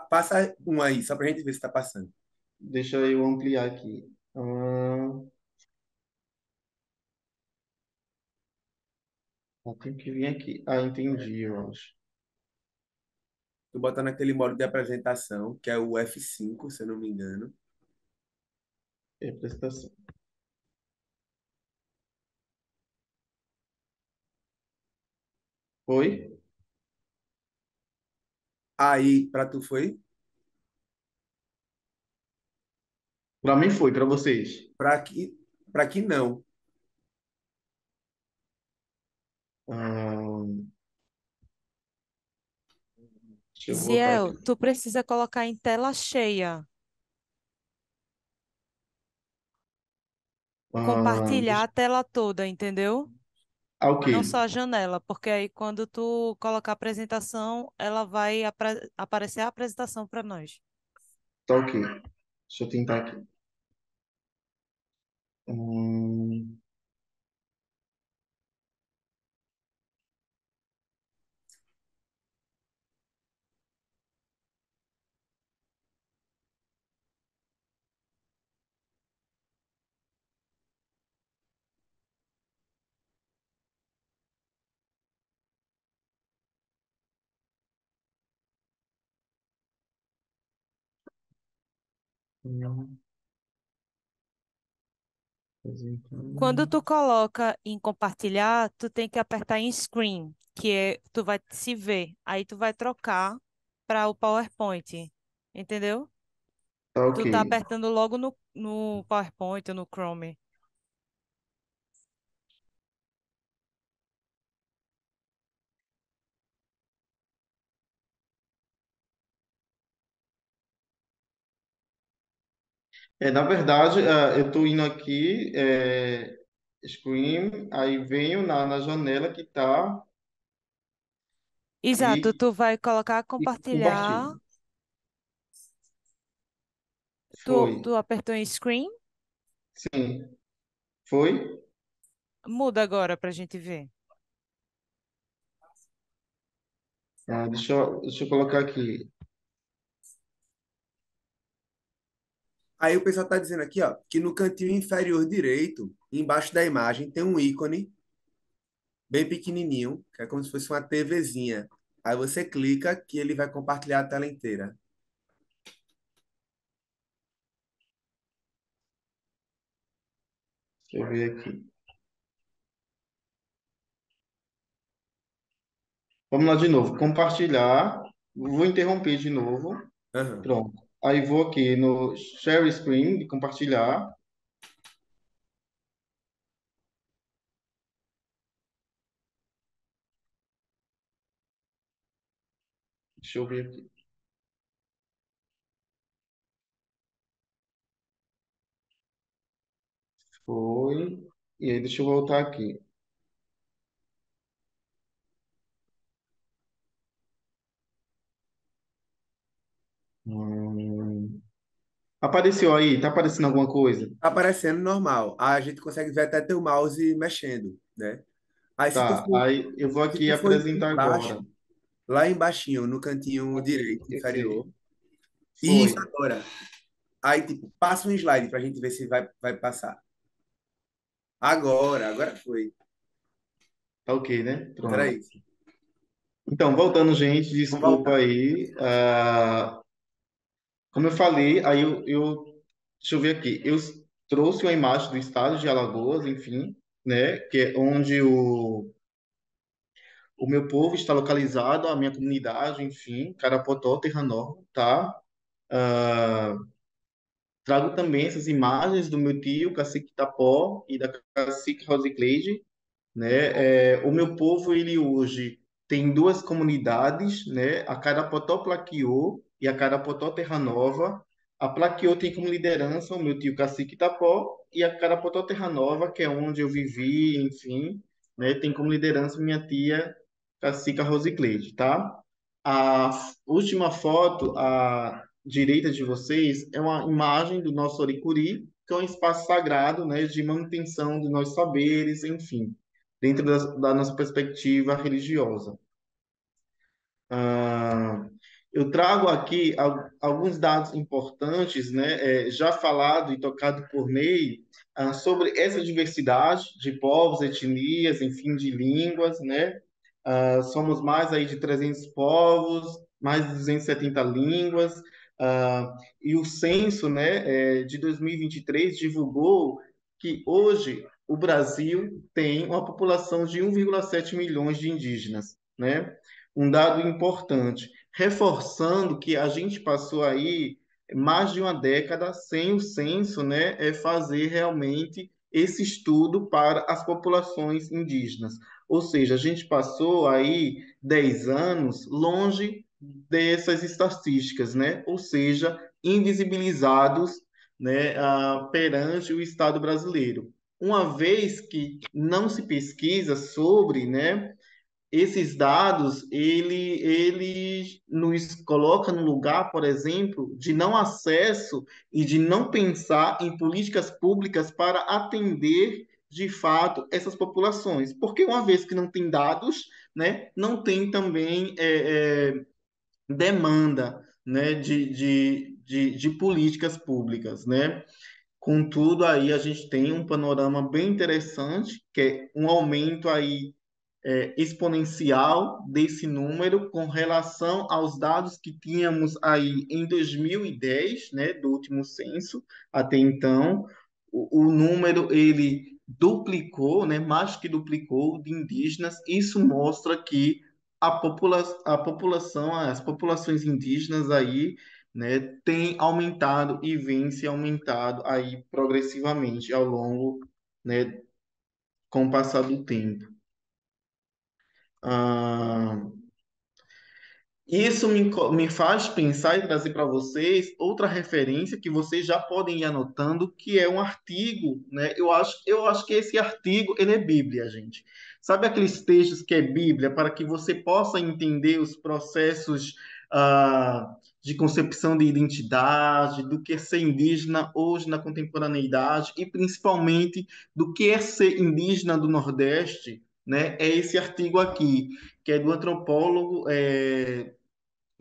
Passa um aí, só pra gente ver se tá passando. Deixa eu ampliar aqui. Tem que vir aqui. Ah, entendi, eu acho. Tô botando aquele modo de apresentação, que é o F5, se eu não me engano. É apresentação. Foi? Aí, para tu foi? Para mim foi, para vocês. Para aqui, para aqui não. Ah, deixa eu voltar Ziel, aqui. tu precisa colocar em tela cheia, compartilhar Deixa... a tela toda, entendeu? Ok. Não só a janela, porque aí quando tu colocar a apresentação, ela vai aparecer a apresentação para nós. Tá ok. Deixa eu tentar aqui. Hum, hum, Quando apresentando. tu coloca em compartilhar, tu tem que apertar em screen, que é tu vai se ver. Aí tu vai trocar para o PowerPoint, entendeu? Tá ok. Tu tá apertando logo no PowerPoint ou no Chrome. Na verdade, eu estou indo aqui, Screen, aí venho na janela que está Exato, e, tu vai colocar e compartilhar. compartilho. Tu, Foi. tu apertou em screen? Sim. Foi? Muda agora para a gente ver. Deixa eu colocar aqui. Aí o pessoal tá dizendo aqui, ó, que no cantinho inferior direito, embaixo da imagem, tem um ícone bem pequenininho, que é como se fosse uma TVzinha. Aí você clica que ele vai compartilhar a tela inteira. Deixa eu ver aqui. Vamos lá de novo. Compartilhar. Vou interromper de novo. Aham. Pronto. Aí vou aqui no Share Screen, de compartilhar. Deixa eu ver aqui. Foi. E aí, deixa eu voltar aqui. Hum, Apareceu aí? Tá aparecendo alguma coisa? Tá aparecendo normal. A gente consegue ver até teu mouse mexendo, né? Aí Tá. Aí eu vou se aqui tu for apresentar agora. embaixo, lá embaixinho, no cantinho Ok, direito, ok. inferior. Isso Foi. agora. Aí, tipo, passa um slide pra gente ver se vai passar. Agora foi. Tá ok, né? Mas era Pronto. isso. Então, voltando, gente, Vamos desculpa voltar. aí. Como eu falei, aí eu deixa eu ver aqui, eu trouxe uma imagem do estado de Alagoas, enfim, né, que é onde o meu povo está localizado, a minha comunidade, enfim, Carapotó, Terra Nova, tá? Ah, trago também essas imagens do meu tio, Cacique Tapó, e da Cacique Rosicleide, né? O meu povo, ele hoje tem duas comunidades, né? A Carapotó Plaquiô e a Carapotó Terra Nova. A Plaquiô tem como liderança o meu tio Cacique Tapó e a Carapotó Terra Nova, que é onde eu vivi, enfim, né? Tem como liderança minha tia Cacica Rosicleide, tá? A última foto à direita de vocês é uma imagem do nosso Oricuri, que é um espaço sagrado, né, de manutenção dos nossos saberes, enfim, dentro da nossa perspectiva religiosa. Ah, eu trago aqui alguns dados importantes, né, já falado e tocado por Ney, sobre essa diversidade de povos, etnias, enfim, de línguas, né? Somos mais aí de 300 povos, mais de 270 línguas, e o censo, né, de 2023 divulgou que hoje o Brasil tem uma população de 1,7 milhões de indígenas, né? Um dado importante, reforçando que a gente passou aí mais de uma década sem o censo, né, fazer realmente esse estudo para as populações indígenas. Ou seja, a gente passou aí 10 anos longe dessas estatísticas, né? Ou seja, invisibilizados, né, perante o Estado brasileiro. Uma vez que não se pesquisa sobre, né, esses dados, ele nos coloca no lugar, por exemplo, de não acesso e de não pensar em políticas públicas para atender de fato essas populações, porque uma vez que não tem dados, né, não tem também demanda, né, de políticas públicas, né? Contudo, aí a gente tem um panorama bem interessante, que é um aumento aí exponencial desse número com relação aos dados que tínhamos aí em 2010, né, do último censo até então. O número ele duplicou, né, mais que duplicou de indígenas. Isso mostra que a população, as populações indígenas aí, né, tem aumentado e vem se aumentado aí progressivamente ao longo, né, com o passar do tempo. Ah, isso me faz pensar e trazer para vocês outra referência que vocês já podem ir anotando, que é um artigo, né? Eu acho que esse artigo, ele é Bíblia, gente. Sabe aqueles textos que é Bíblia para que você possa entender os processos de concepção de identidade, do que é ser indígena hoje na contemporaneidade e principalmente do que é ser indígena do Nordeste, né? É esse artigo aqui, que é do antropólogo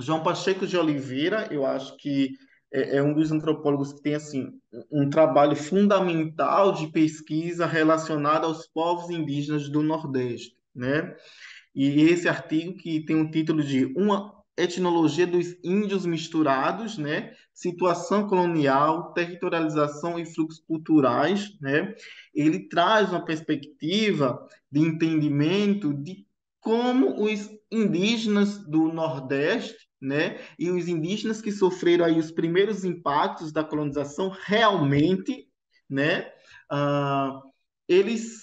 João Pacheco de Oliveira. Eu acho que é um dos antropólogos que tem assim um trabalho fundamental de pesquisa relacionado aos povos indígenas do Nordeste, né? E esse artigo que tem o título de Uma Etnologia dos Índios Misturados, né? Situação colonial, territorialização e fluxos culturais, né? Ele traz uma perspectiva de entendimento de como os indígenas do Nordeste, né, e os indígenas que sofreram aí os primeiros impactos da colonização realmente, né, uh, eles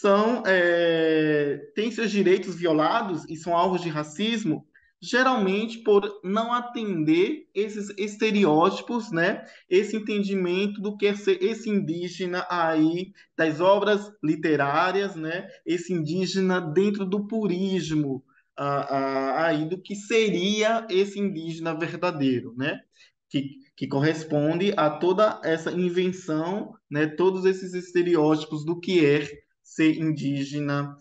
têm seus direitos violados e são alvos de racismo, geralmente por não atender esses estereótipos, né? Esse entendimento do que é ser esse indígena aí, das obras literárias, né? Esse indígena dentro do purismo, aí do que seria esse indígena verdadeiro, né? Que corresponde a toda essa invenção, né, todos esses estereótipos do que é ser indígena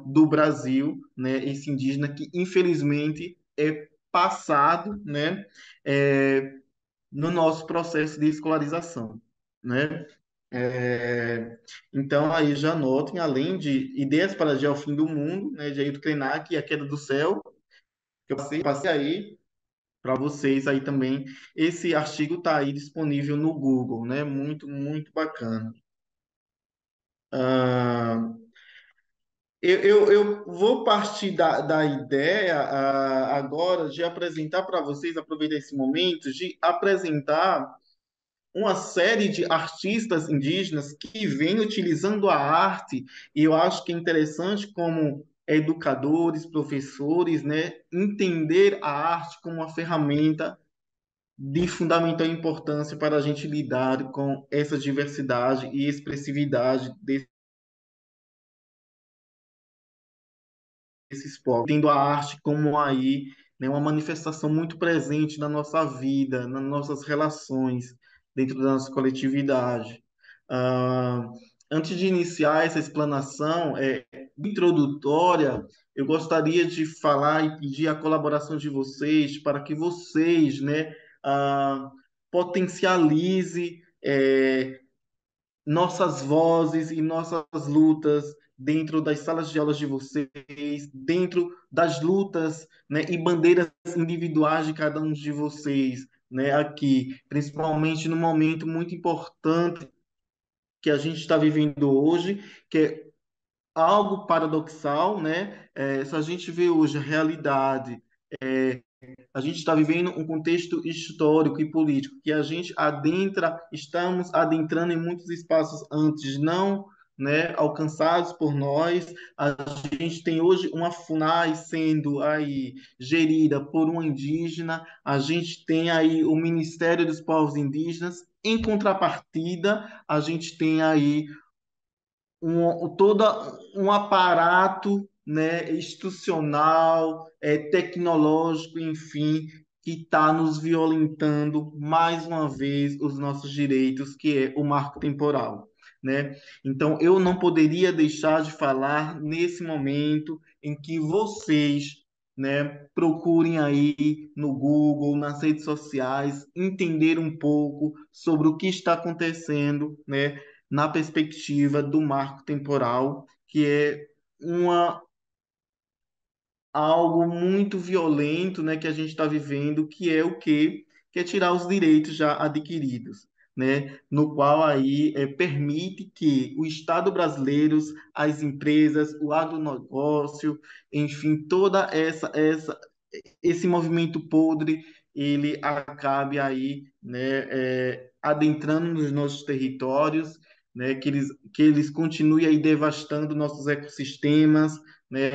do Brasil, né, esse indígena que infelizmente é passado, né, no nosso processo de escolarização, né? Então aí já notem, além de Ideias para Adiar o Fim do Mundo, né, de Ailton Krenak e A Queda do Céu, que eu passei aí para vocês aí também. Esse artigo está aí disponível no Google, né? Muito, muito bacana. Ah, eu vou partir da ideia agora de apresentar para vocês, aproveitar esse momento, de apresentar uma série de artistas indígenas que vêm utilizando a arte, e eu acho que é interessante como educadores, professores, né, entender a arte como uma ferramenta de fundamental importância para a gente lidar com essa diversidade e expressividade desses povos, tendo a arte como aí, né, uma manifestação muito presente na nossa vida, nas nossas relações, dentro da nossa coletividade. Ah, Antes de iniciar essa explanação introdutória, eu gostaria de falar e pedir a colaboração de vocês para que vocês, né, potencialize nossas vozes e nossas lutas dentro das salas de aulas de vocês, dentro das lutas, né, e bandeiras individuais de cada um de vocês, né, aqui, principalmente no momento muito importante que a gente está vivendo hoje, que é algo paradoxal, né? Se a gente vê hoje a realidade, a gente está vivendo um contexto histórico e político que a gente estamos adentrando em muitos espaços antes não, né, alcançados por nós. A gente tem hoje uma FUNAI sendo aí gerida por um indígena. A gente tem aí o Ministério dos Povos Indígenas. Em contrapartida, a gente tem aí todo um aparato, né, institucional, tecnológico, enfim, que está nos violentando mais uma vez os nossos direitos, que é o marco temporal, né? Então, eu não poderia deixar de falar nesse momento em que vocês, né, procurem aí no Google, nas redes sociais, entender um pouco sobre o que está acontecendo, né, na perspectiva do marco temporal, que é uma algo muito violento, né, que a gente está vivendo, que é o quê? Que é tirar os direitos já adquiridos, né, no qual aí permite que o Estado brasileiro, as empresas, o agronegócio, enfim, toda esse movimento podre, ele acabe aí, né, adentrando nos nossos territórios, né, que eles continuem aí devastando nossos ecossistemas, né,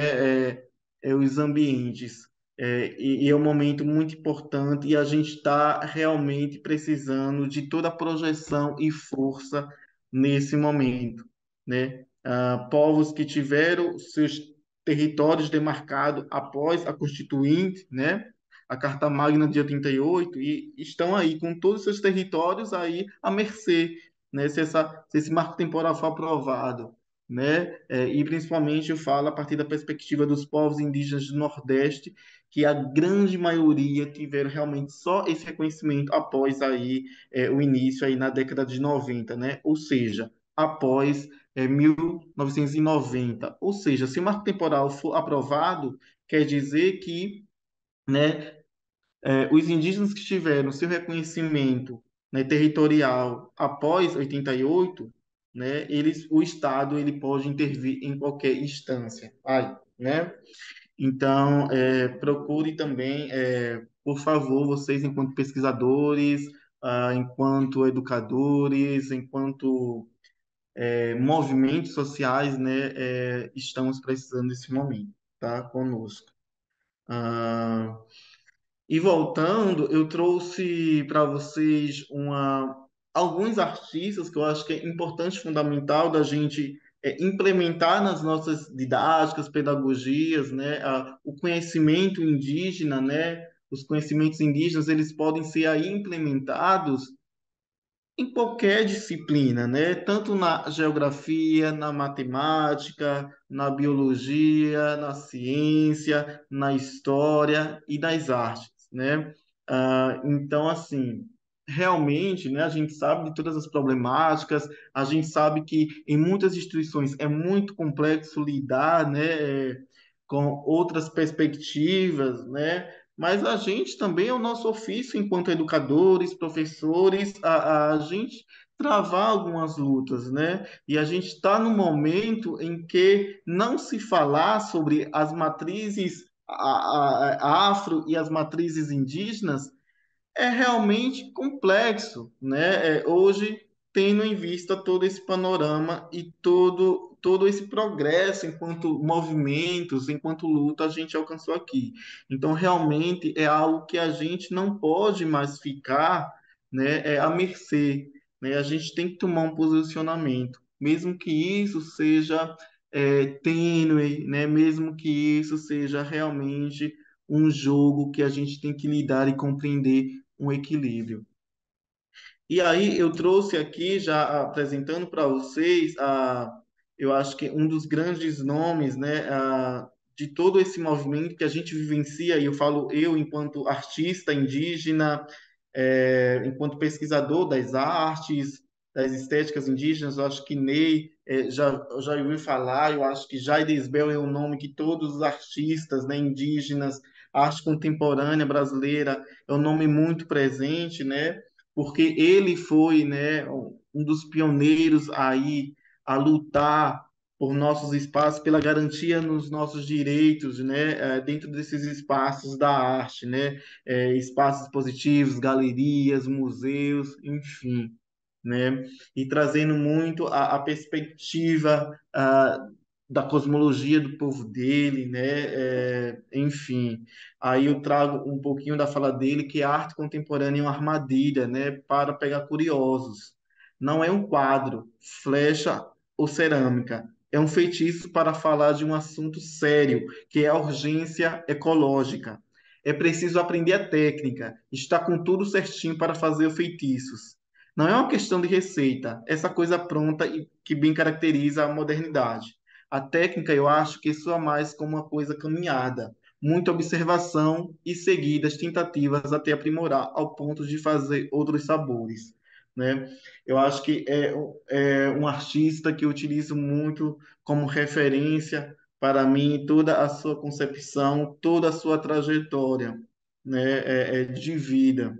os ambientes. E é um momento muito importante e a gente está realmente precisando de toda a projeção e força nesse momento, né? Povos que tiveram seus territórios demarcados após a Constituinte, né? A Carta Magna de 88 e estão aí com todos os seus territórios aí à mercê, né? Se esse marco temporal for aprovado, né? E principalmente eu falo a partir da perspectiva dos povos indígenas do Nordeste, que a grande maioria tiveram realmente só esse reconhecimento após aí o início aí na década de 90, né? Ou seja, após 1990. Ou seja, se o marco temporal for aprovado, quer dizer que, né, os indígenas que tiveram seu reconhecimento, né, territorial após 88, né, o Estado ele pode intervir em qualquer instância. Ai, né? Então, procure também, por favor, vocês, enquanto pesquisadores, enquanto educadores, enquanto movimentos sociais, né, estamos precisando desse momento, tá? Conosco. Ah, e voltando, eu trouxe para vocês alguns artistas que eu acho que é importante, fundamental da gente implementar nas nossas didáticas, pedagogias, né, o conhecimento indígena, né, os conhecimentos indígenas, eles podem ser aí implementados em qualquer disciplina, né? Tanto na geografia, na matemática, na biologia, na ciência, na história e nas artes, né? Então, assim, realmente, né, a gente sabe de todas as problemáticas, a gente sabe que em muitas instituições é muito complexo lidar, né, com outras perspectivas, né? mas a gente também é o nosso ofício enquanto educadores, professores, a gente travar algumas lutas, né? E a gente está no momento em que não se falar sobre as matrizes afro e as matrizes indígenas é realmente complexo, né? Hoje, tendo em vista todo esse panorama e todo esse progresso enquanto movimentos, enquanto luta, a gente alcançou aqui. Então, realmente é algo que a gente não pode mais ficar, né, à mercê, né? A gente tem que tomar um posicionamento, mesmo que isso seja tênue, né? Mesmo que isso seja realmente um jogo que a gente tem que lidar e compreender um equilíbrio. E aí eu trouxe aqui, já apresentando para vocês, eu acho que um dos grandes nomes, né, de todo esse movimento que a gente vivencia, e eu falo eu enquanto artista indígena, enquanto pesquisador das artes, das estéticas indígenas, eu acho que Ney já ouviu falar, eu acho que Jaides Bel é um nome que todos os artistas, né, indígenas, arte contemporânea brasileira, é um nome muito presente, né? Porque ele foi, né, um dos pioneiros aí a lutar por nossos espaços, pela garantia nos nossos direitos, né, dentro desses espaços da arte, né, espaços positivos, galerias, museus, enfim, né, e trazendo muito a perspectiva da cosmologia do povo dele, né, enfim. Aí eu trago um pouquinho da fala dele, que a arte contemporânea é uma armadilha, né, para pegar curiosos. Não é um quadro, flecha ou cerâmica. É um feitiço para falar de um assunto sério, que é a urgência ecológica. É preciso aprender a técnica, está com tudo certinho para fazer os feitiços. Não é uma questão de receita, essa coisa pronta e que bem caracteriza a modernidade. A técnica, eu acho que soa mais como uma coisa caminhada, muita observação e seguidas tentativas até aprimorar ao ponto de fazer outros sabores, né? Eu acho que é um artista que eu utilizo muito como referência para mim toda a sua concepção, toda a sua trajetória, né, de vida.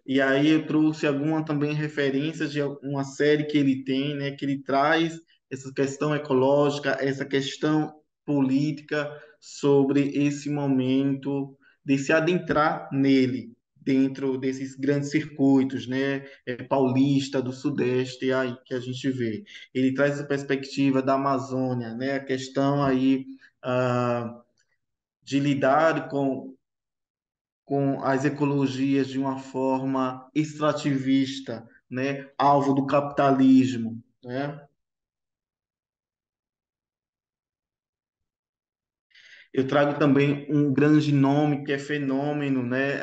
E aí eu trouxe alguma também referências de uma série que ele tem, né, que ele traz essa questão ecológica, essa questão política sobre esse momento de se adentrar nele, dentro desses grandes circuitos, né, paulista, do Sudeste, aí que a gente vê. Ele traz essa perspectiva da Amazônia, né, a questão aí de lidar com as ecologias de uma forma extrativista, né, alvo do capitalismo, né? Eu trago também um grande nome que é fenômeno, né?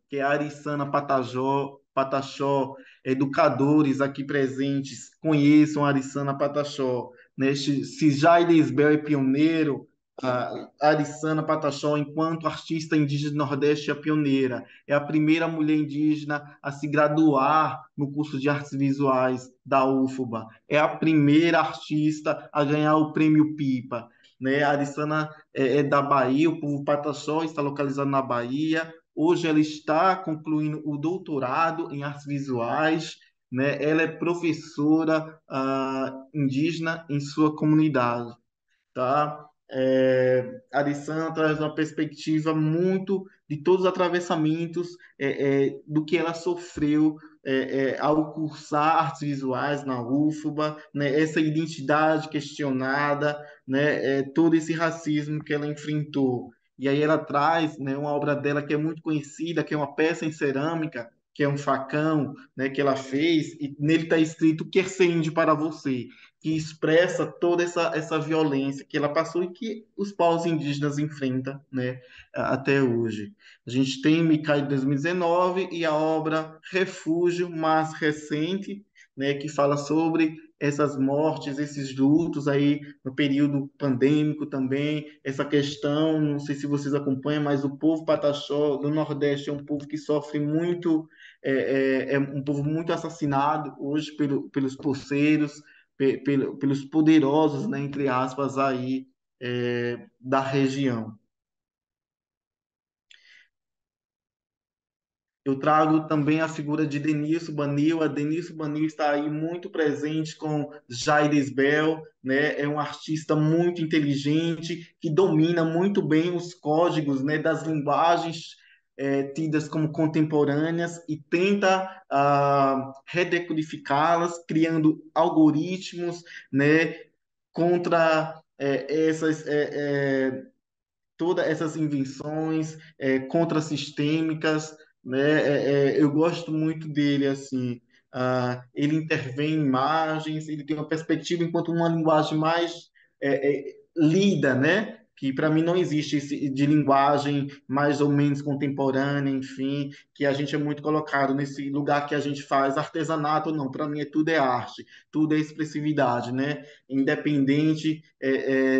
Que é a Arissana Pataxó. Educadores aqui presentes conheçam a Arissana Pataxó. Né? Se Jair Bel é pioneiro, a Arissana Pataxó, enquanto artista indígena do Nordeste, é pioneira. É a primeira mulher indígena a se graduar no curso de artes visuais da UFBA. É a primeira artista a ganhar o prêmio Pipa. Né? A Arissana é da Bahia, o povo Pataxó está localizado na Bahia. Hoje ela está concluindo o doutorado em artes visuais, né? Ela é professora indígena em sua comunidade, tá? A traz uma perspectiva muito de todos os atravessamentos do que ela sofreu ao cursar artes visuais na UFBA, né? Essa identidade questionada, né? Todo esse racismo que ela enfrentou. E aí ela traz, né, uma obra dela que é muito conhecida, que é uma peça em cerâmica, que é um facão, né, que ela fez, e nele está escrito "Quer ser índio para você", que expressa toda essa violência que ela passou e que os povos indígenas enfrentam, né, até hoje. A gente tem Micai de 2019 e a obra Refúgio, mais recente, né, que fala sobre essas mortes, esses lutos aí no período pandêmico também, essa questão, não sei se vocês acompanham, mas o povo Pataxó do Nordeste é um povo que sofre muito, é um povo muito assassinado hoje pelos poceiros, pelos poderosos, né, entre aspas, aí da região. Eu trago também a figura de Denilson Banil. A Denilson Banil está aí muito presente com Jaires Bel, né? É um artista muito inteligente que domina muito bem os códigos, né, das linguagens tidas como contemporâneas e tenta redecodificá-las, criando algoritmos, né, contra essas todas essas invenções contrassistêmicas, né? Eu gosto muito dele, assim. Ele intervém em imagens, ele tem uma perspectiva enquanto uma linguagem mais lida, né? Que para mim não existe esse, de linguagem mais ou menos contemporânea, enfim, que a gente é muito colocado nesse lugar que a gente faz artesanato, não, para mim tudo é arte, tudo é expressividade, né? Independente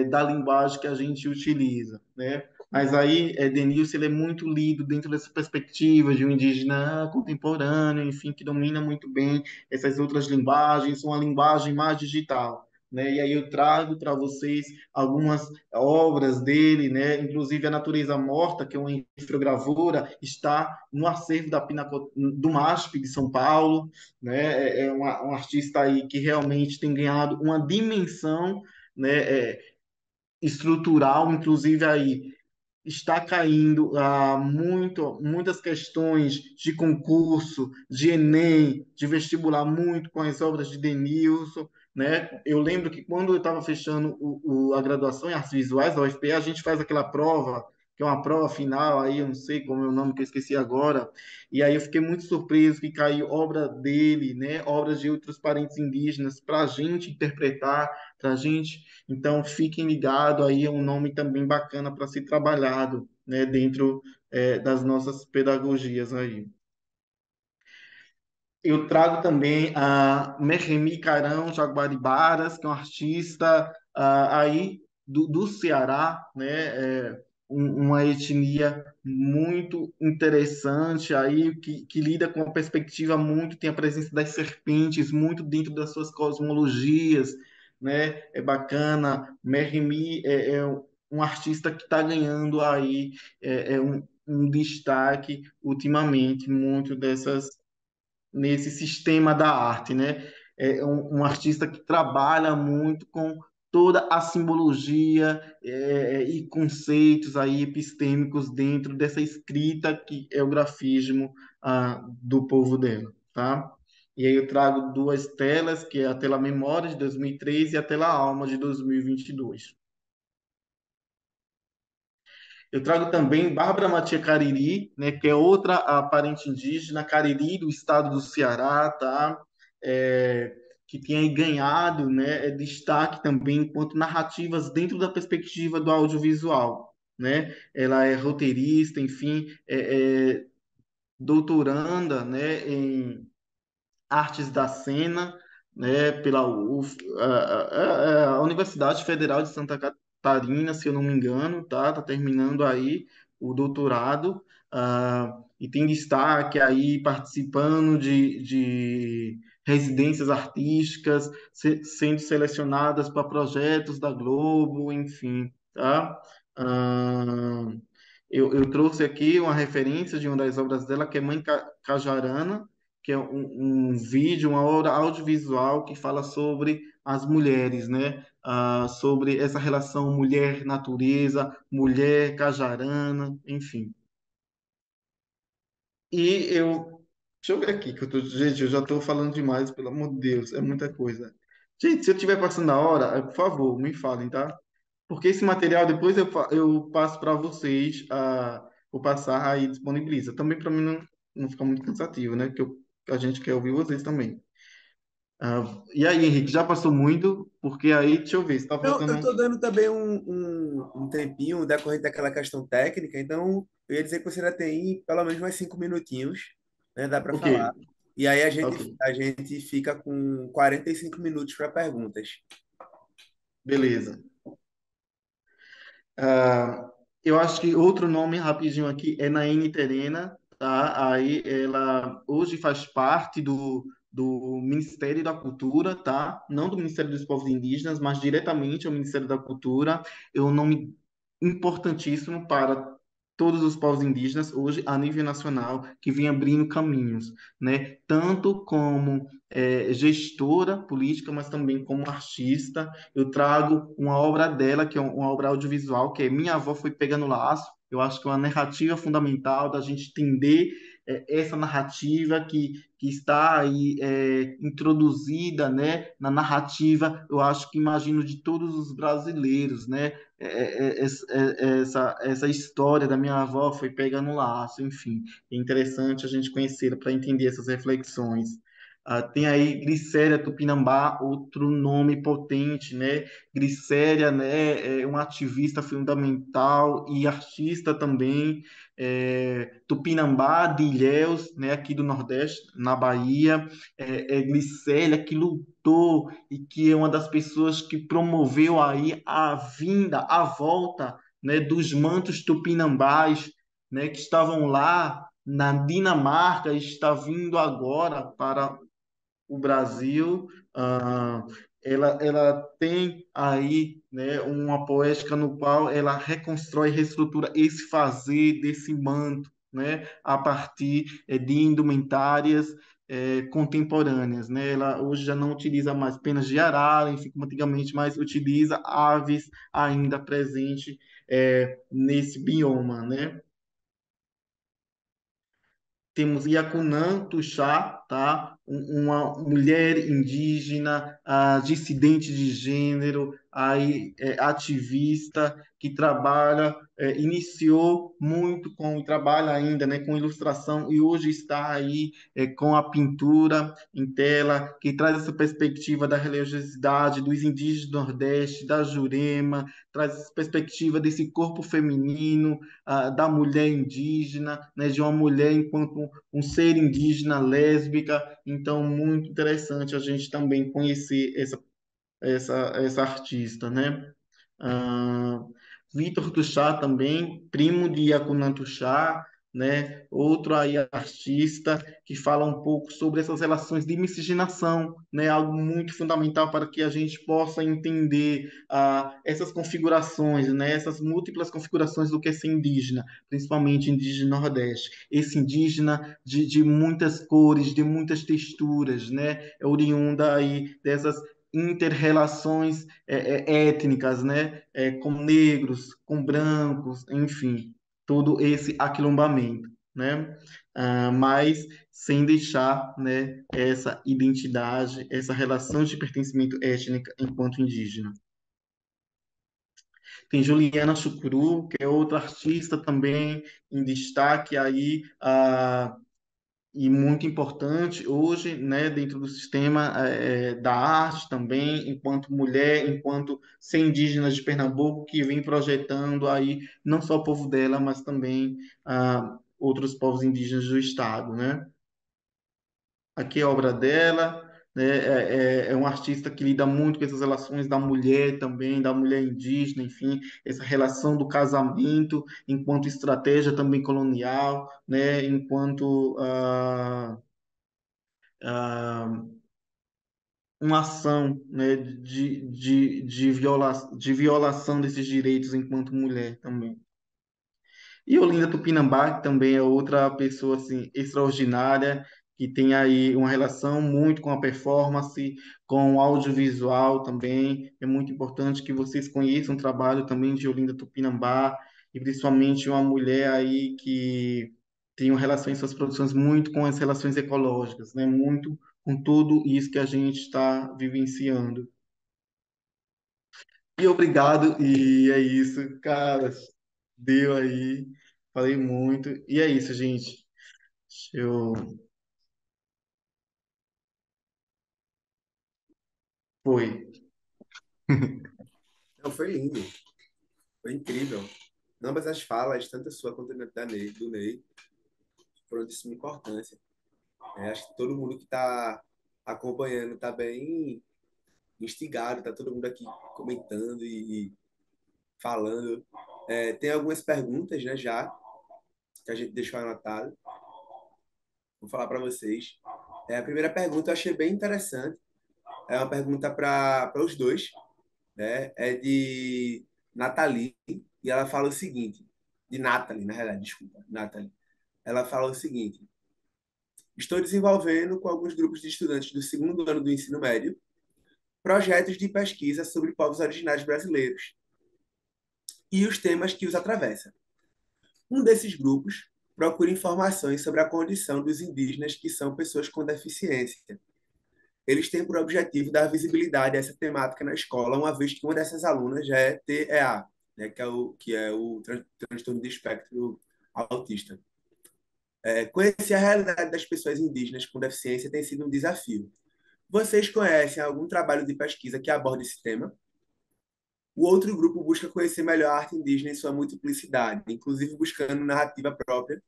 da linguagem que a gente utiliza, né? Mas aí, Denilson, ele é muito lido dentro dessa perspectiva de um indígena contemporâneo, enfim, que domina muito bem essas outras linguagens, uma linguagem mais digital, né? E aí eu trago para vocês algumas obras dele, né? Inclusive A Natureza Morta, que é uma infragravura, está no acervo do MASP de São Paulo, né? Um artista aí que realmente tem ganhado uma dimensão, né? Estrutural, inclusive aí está caindo muitas questões de concurso, de Enem, de vestibular, muito com as obras de Denilson, né? Eu lembro que quando eu estava fechando a graduação em artes visuais da UFPA, a gente faz aquela prova, que é uma prova final, aí eu não sei como é o nome que eu esqueci agora, e aí eu fiquei muito surpreso que caiu obra dele, né? Obras de outros parentes indígenas para a gente interpretar, para a gente. Então, fiquem ligados aí, é um nome também bacana para ser trabalhado, né, dentro das nossas pedagogias aí. Eu trago também a Merremi Carão Jaguaribaras, que é um artista aí do Ceará, né? Uma etnia muito interessante aí, que lida com uma perspectiva muito, tem a presença das serpentes muito dentro das suas cosmologias, né? É bacana. Merremi é um artista que está ganhando aí um destaque ultimamente, muito dessas nesse sistema da arte, né? É um artista que trabalha muito com toda a simbologia e conceitos aí epistêmicos dentro dessa escrita que é o grafismo do povo dela, tá? E aí eu trago duas telas, que é a tela Memória de 2003 e a tela Alma de 2022. Eu trago também Bárbara Matia Cariri, né, que é outra parente indígena, Cariri, do estado do Ceará, tá? Que tem aí ganhado, né, destaque também enquanto narrativas dentro da perspectiva do audiovisual, né? Ela é roteirista, enfim, doutoranda, né, em artes da cena, né, pela a Universidade Federal de Santa Catarina, se eu não me engano, tá terminando aí o doutorado, e tem destaque aí participando de residências artísticas, sendo selecionadas para projetos da Globo, enfim, tá? Ah, eu trouxe aqui uma referência de uma das obras dela, que é Mãe Cajarana, que é um vídeo, uma obra audiovisual que fala sobre as mulheres, né? Sobre essa relação mulher-natureza, mulher-cajarana, enfim. E eu. Deixa eu ver aqui, que eu tô. Gente, eu já estou falando demais, pelo amor de Deus, é muita coisa. Gente, se eu estiver passando a hora, por favor, me falem, tá? Porque esse material depois eu passo para vocês, vou passar e disponibiliza. Também para mim não ficar muito cansativo, né? Porque a gente quer ouvir vocês também. E aí, Henrique, já passou muito? Porque aí, deixa eu ver, se tá Não, eu faltando. estou dando também um tempinho decorrente daquela questão técnica, então eu ia dizer que você ainda tem pelo menos mais 5 minutinhos, né? Dá para Ok, falar. E aí a ok, gente, a gente fica com 45 minutos para perguntas. beleza. Ah, eu acho que outro nome rapidinho aqui é Naine Terena, tá? Aí ela hoje faz parte do Ministério da Cultura, tá? Não do Ministério dos Povos Indígenas, mas diretamente ao Ministério da Cultura. É um nome importantíssimo para todos os povos indígenas, hoje, a nível nacional, que vem abrindo caminhos, né? Tanto como gestora política, mas também como artista. Eu trago uma obra dela, que é uma obra audiovisual, que é Minha Avó Foi Pegando Laço. Eu acho que é uma narrativa fundamental da gente entender essa narrativa que está aí introduzida, né, na narrativa, eu acho que imagino de todos os brasileiros, né, essa história da minha avó foi pegando laço, enfim, é interessante a gente conhecer para entender essas reflexões. Tem aí Glicéria Tupinambá, outro nome potente, né? Glicéria, né, é uma ativista fundamental e artista também. Tupinambá de Ilhéus, né, aqui do Nordeste, na Bahia. Glicéria, que lutou e que é uma das pessoas que promoveu aí a vinda, a volta, né, dos mantos tupinambás, né, que estavam lá na Dinamarca e está vindo agora para o Brasil. ah, ela tem aí, né, uma poética no qual ela reconstrói, reestrutura esse fazer desse manto, né, a partir de indumentárias contemporâneas, né? Ela hoje já não utiliza mais penas de arara, enfim, como antigamente, mas utiliza aves ainda presentes nesse bioma, né? Temos Yacunã Tuxá, tá? Uma mulher indígena, dissidente de gênero, aí, ativista, que trabalha, iniciou muito com, e trabalha ainda, né, com ilustração, e hoje está aí com a pintura em tela, que traz essa perspectiva da religiosidade dos indígenas do Nordeste, da Jurema, traz essa perspectiva desse corpo feminino, da mulher indígena, né, de uma mulher enquanto um ser indígena lésbica. Então, muito interessante a gente também conhecer essa artista, né? Ah, Vitor Tuchá também, primo de Yacunan Tuchá, né? Outro aí artista que fala um pouco sobre essas relações de miscigenação, né? Algo muito fundamental para que a gente possa entender essas configurações, né? Essas múltiplas configurações do que é ser indígena, principalmente indígena Nordeste. Esse indígena de muitas cores, de muitas texturas, né? É oriunda aí dessas interrelações étnicas, né? Com negros, com brancos, enfim, todo esse aquilombamento, né? Mas sem deixar, né, essa identidade, essa relação de pertencimento étnico enquanto indígena. Tem Juliana Chucuru, que é outra artista também em destaque aí, e muito importante hoje, né, dentro do sistema da arte também, enquanto mulher, enquanto ser indígena de Pernambuco, que vem projetando aí não só o povo dela, mas também outros povos indígenas do estado, né? Aqui é a obra dela, né? É um artista que lida muito com essas relações da mulher também, da mulher indígena, enfim, essa relação do casamento enquanto estratégia também colonial, né? Enquanto ah, uma ação, né? De violação desses direitos enquanto mulher também. E Olinda Tupinambá, que também é outra pessoa assim extraordinária, que tem aí uma relação muito com a performance, com o audiovisual também. É muito importante que vocês conheçam o trabalho também de Olinda Tupinambá, e principalmente uma mulher aí que tem uma relação em suas produções muito com as relações ecológicas, né? Muito com tudo isso que a gente está vivenciando. E obrigado, e é isso, cara. Deu aí, falei muito. E é isso, gente. Deixa eu. Foi. Não, foi lindo, foi incrível. Ambas as falas, tanto a sua quanto a do Ney, foram de suma importância. Acho que todo mundo que está acompanhando está bem instigado, está todo mundo aqui comentando e falando. Tem algumas perguntas, né, já, que a gente deixou anotado. Vou falar para vocês. A primeira pergunta eu achei bem interessante. É uma pergunta para os dois, né? É de Nathalie, e ela fala o seguinte: de Nathalie, na realidade, desculpa, Nathalie. Ela fala o seguinte: estou desenvolvendo com alguns grupos de estudantes do segundo ano do ensino médio projetos de pesquisa sobre povos originários brasileiros e os temas que os atravessam. Um desses grupos procura informações sobre a condição dos indígenas que são pessoas com deficiência. Eles têm por objetivo dar visibilidade a essa temática na escola, uma vez que uma dessas alunas já é TEA, né, que é o transtorno de espectro autista. Conhecer a realidade das pessoas indígenas com deficiência tem sido um desafio. Vocês conhecem algum trabalho de pesquisa que aborde esse tema? O outro grupo busca conhecer melhor a arte indígena em sua multiplicidade, inclusive buscando narrativa própria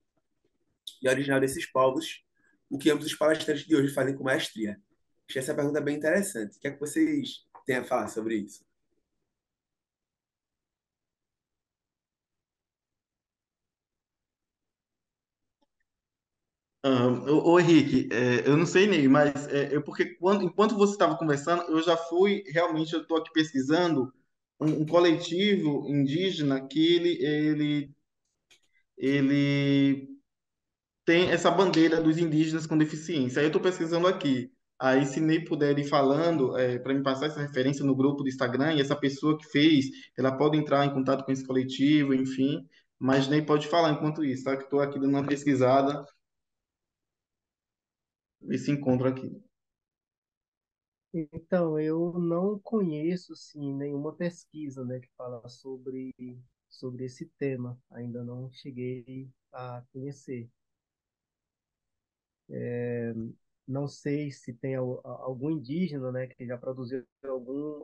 e original desses povos, o que ambos os palestrantes de hoje fazem com maestria. Achei essa pergunta bem interessante. O que é que vocês têm a falar sobre isso? Ô Henrique, eu não sei nem, mas porque enquanto você estava conversando, eu já fui, realmente, eu estou aqui pesquisando um coletivo indígena que ele tem essa bandeira dos indígenas com deficiência. Aí eu estou pesquisando aqui. Aí, se Ney puder ir falando, para me passar essa referência no grupo do Instagram, e essa pessoa que fez, ela pode entrar em contato com esse coletivo, enfim. Mas Ney pode falar enquanto isso, tá? Que estou aqui dando uma pesquisada, ver se encontro aqui. Então, eu não conheço, assim, nenhuma pesquisa, né, que fala sobre esse tema. Ainda não cheguei a conhecer. Não sei se tem algum indígena, né, que já produziu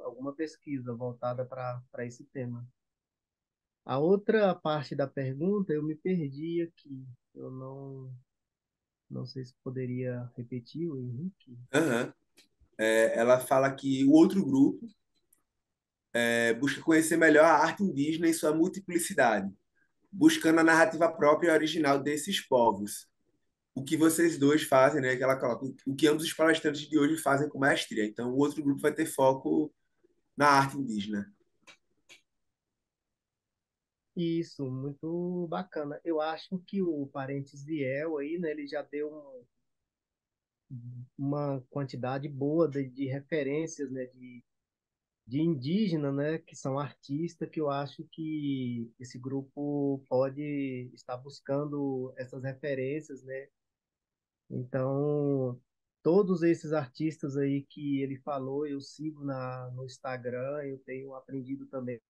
alguma pesquisa voltada para esse tema. A outra parte da pergunta eu me perdi aqui. Eu não sei se poderia repetir, o Henrique. Uhum. Ela fala que o outro grupo busca conhecer melhor a arte indígena em sua multiplicidade, buscando a narrativa própria e original desses povos. O que vocês dois fazem, né? Que ela coloca, o que ambos os palestrantes de hoje fazem com maestria. Então, o outro grupo vai ter foco na arte indígena. Isso, muito bacana. Eu acho que o Parentes Viel aí, né, ele já deu uma quantidade boa de referências, né, de indígena, né, que são artistas, que eu acho que esse grupo pode estar buscando essas referências, né? Então, todos esses artistas aí que ele falou, eu sigo no Instagram, eu tenho aprendido também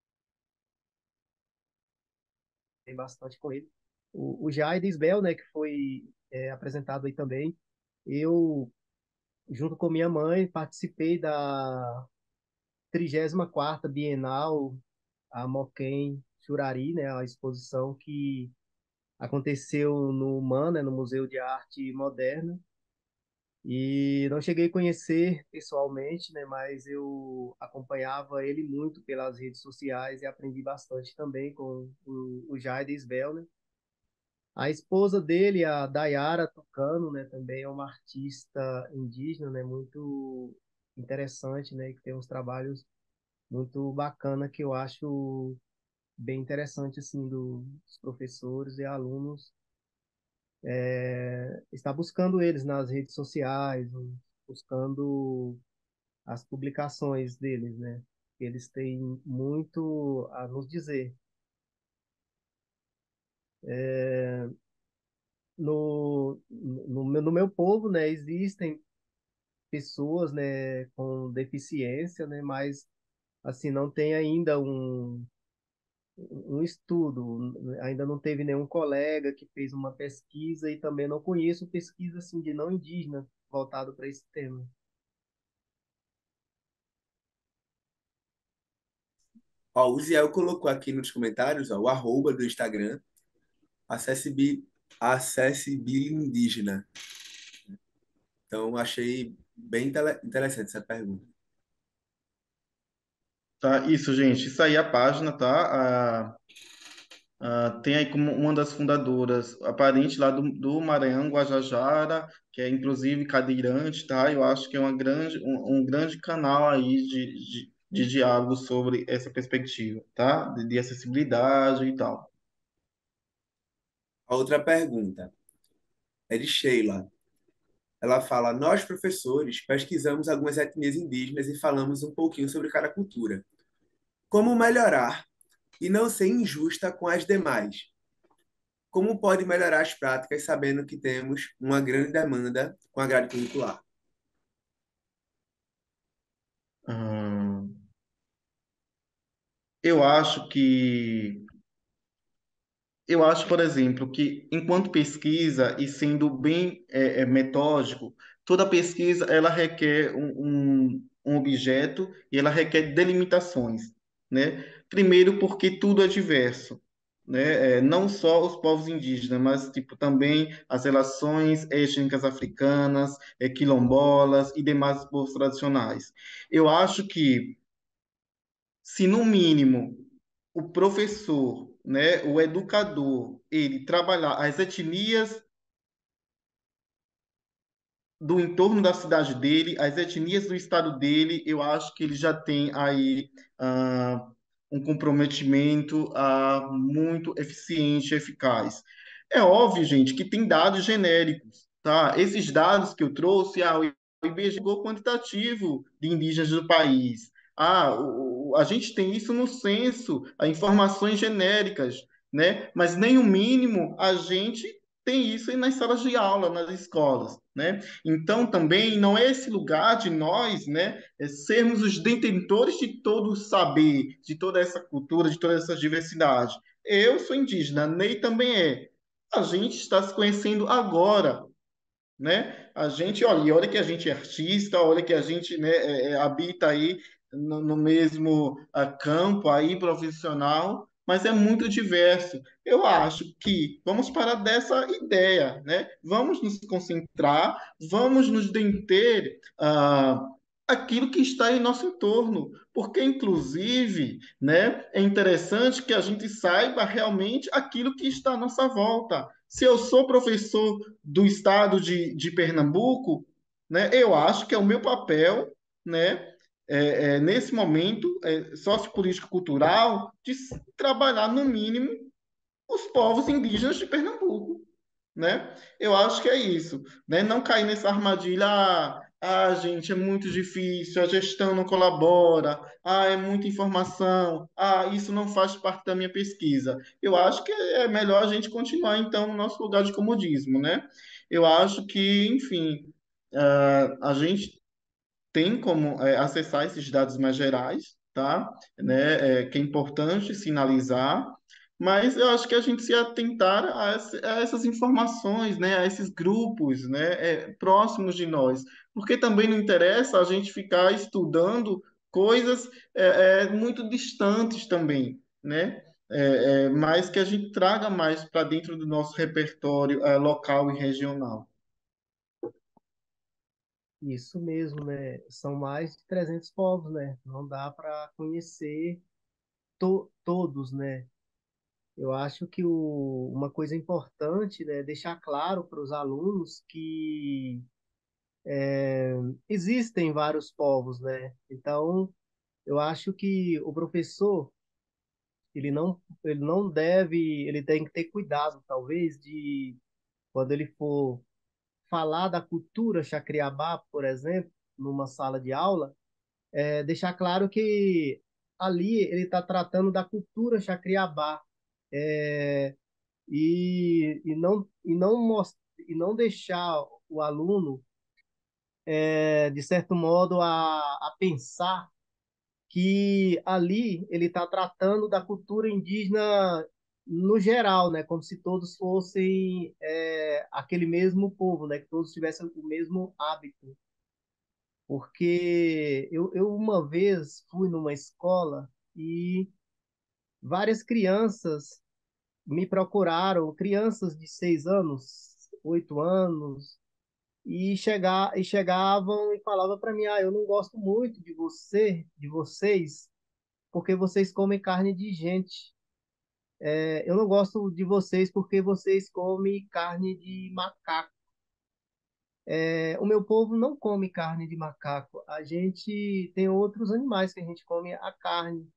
bastante com ele. O Jaides Bel, né, que foi apresentado aí também, eu, junto com minha mãe, participei da 34ª Bienal a Moquém Churari, né, a exposição que aconteceu no MAN, né, no Museu de Arte Moderna. E não cheguei a conhecer pessoalmente, né, mas eu acompanhava ele muito pelas redes sociais e aprendi bastante também com o Jair Isbel, né? A esposa dele, a Dayara Tucano, né, também é uma artista indígena, né, muito interessante, né, que tem uns trabalhos muito bacana que eu acho bem interessante assim dos professores e alunos estar buscando eles nas redes sociais, buscando as publicações deles, né? Eles têm muito a nos dizer. No meu povo, né, existem pessoas, né, com deficiência, né, mas assim não tem ainda um estudo, ainda não teve nenhum colega que fez uma pesquisa e também não conheço pesquisa assim de não indígena voltado para esse tema. Ó, o Ziel colocou aqui nos comentários, ó, o arroba do Instagram, acessibilidade indígena. Então, achei bem interessante essa pergunta. Tá, isso, gente. Isso aí é a página, tá? Tem aí como uma das fundadoras, a parente lá do Maranhão, Guajajara, que é inclusive cadeirante, tá? Eu acho que é um grande canal aí de diálogo sobre essa perspectiva, tá? De acessibilidade e tal. A outra pergunta é de Sheila. Ela fala: Nós, professores, pesquisamos algumas etnias indígenas e falamos um pouquinho sobre cada cultura. Como melhorar e não ser injusta com as demais? Como pode melhorar as práticas sabendo que temos uma grande demanda com a grade curricular? Hum, eu acho que Eu acho, por exemplo, que enquanto pesquisa e sendo bem metódico, toda pesquisa ela requer um objeto e ela requer delimitações, né? Primeiro porque tudo é diverso, né? Não só os povos indígenas, mas tipo também as relações étnicas africanas, quilombolas e demais povos tradicionais. Eu acho que se no mínimo o professor, né, o educador, ele trabalhar as etnias do entorno da cidade dele, as etnias do estado dele, eu acho que ele já tem aí ah, um comprometimento muito eficiente e eficaz. É óbvio, gente, que tem dados genéricos, tá? Esses dados que eu trouxe, o IBGE chegou quantitativo de indígenas do país. A gente tem isso no censo, as informações genéricas, né? Mas nem o mínimo a gente tem isso aí nas salas de aula, nas escolas, né? Então, também não é esse lugar de nós, né, sermos os detentores de todo o saber, de toda essa cultura, de toda essa diversidade. Eu sou indígena, Ney também é. A gente está se conhecendo agora, né? A gente, olha, e olha que a gente é artista, olha que a gente, né, habita aí no mesmo campo aí profissional, mas é muito diverso. Eu acho que vamos parar dessa ideia, né? Vamos nos concentrar, vamos nos deter aquilo que está em nosso entorno, porque inclusive, né, é interessante que a gente saiba realmente aquilo que está à nossa volta. Se eu sou professor do estado de Pernambuco, né, eu acho que é o meu papel, né, nesse momento sociopolítico-cultural, de trabalhar, no mínimo, os povos indígenas de Pernambuco, né? Eu acho que é isso, né? Não cair nessa armadilha, gente, é muito difícil, a gestão não colabora, é muita informação, isso não faz parte da minha pesquisa. Eu acho que é melhor a gente continuar, então, no nosso lugar de comodismo, né? Eu acho que, enfim, a gente tem como acessar esses dados mais gerais, tá? Né? Que é importante sinalizar, mas eu acho que a gente se atentar a essas informações, né? A esses grupos, né? Próximos de nós, porque também não interessa a gente ficar estudando coisas muito distantes também, né? Mas que a gente traga mais para dentro do nosso repertório local e regional. Isso mesmo, né? São mais de 300 povos, né? Não dá para conhecer todos, né? Eu acho que uma coisa importante, né, é deixar claro para os alunos que existem vários povos, né? Então, eu acho que o professor, ele não deve, ele tem que ter cuidado, talvez, de quando ele for falar da cultura Chacriabá, por exemplo, numa sala de aula, deixar claro que ali ele está tratando da cultura Chacriabá, e não deixar o aluno, de certo modo, a pensar que ali ele está tratando da cultura indígena no geral, né? Como se todos fossem aquele mesmo povo, né? Que todos tivessem o mesmo hábito. Porque eu uma vez fui numa escola e várias crianças me procuraram, crianças de 6 anos, 8 anos, e chegavam e falavam para mim: eu não gosto muito de vocês, porque vocês comem carne de gente. Eu não gosto de vocês porque vocês comem carne de macaco. O meu povo não come carne de macaco. A gente tem outros animais que a gente come a carne.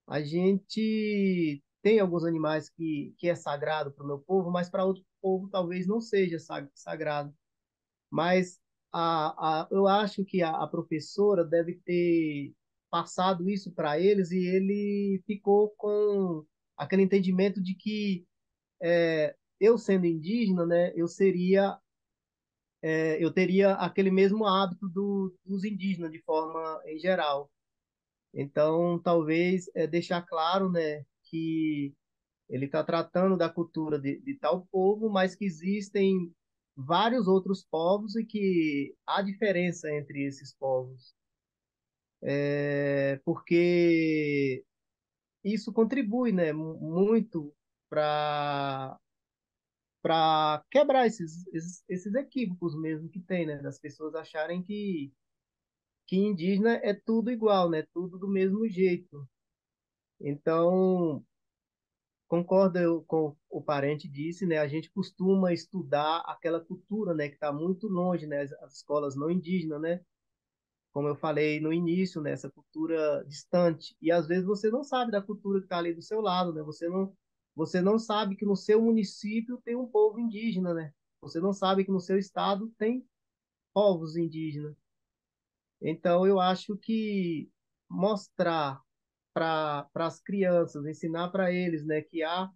A gente tem alguns animais que é sagrado para o meu povo, mas para outro povo talvez não seja sagrado. Mas eu acho que a professora deve ter passado isso para eles e ele ficou com aquele entendimento de que eu sendo indígena, né, eu teria aquele mesmo hábito dos indígenas de forma em geral. Então, talvez deixar claro, né, que ele está tratando da cultura de tal povo, mas que existem vários outros povos e que há diferença entre esses povos. Porque isso contribui, né, muito para quebrar esses equívocos mesmo que tem, né, das pessoas acharem que indígena é tudo igual, né, tudo do mesmo jeito. Então, concordo com o parente disse, né? A gente costuma estudar aquela cultura, né, que está muito longe, né? As escolas não indígenas, né? Como eu falei no início, né? Essa cultura distante. E às vezes você não sabe da cultura que está ali do seu lado, né? Você não sabe que no seu município tem um povo indígena, né? Você não sabe que no seu estado tem povos indígenas. Então eu acho que mostrar para as crianças, ensinar para eles, né, que há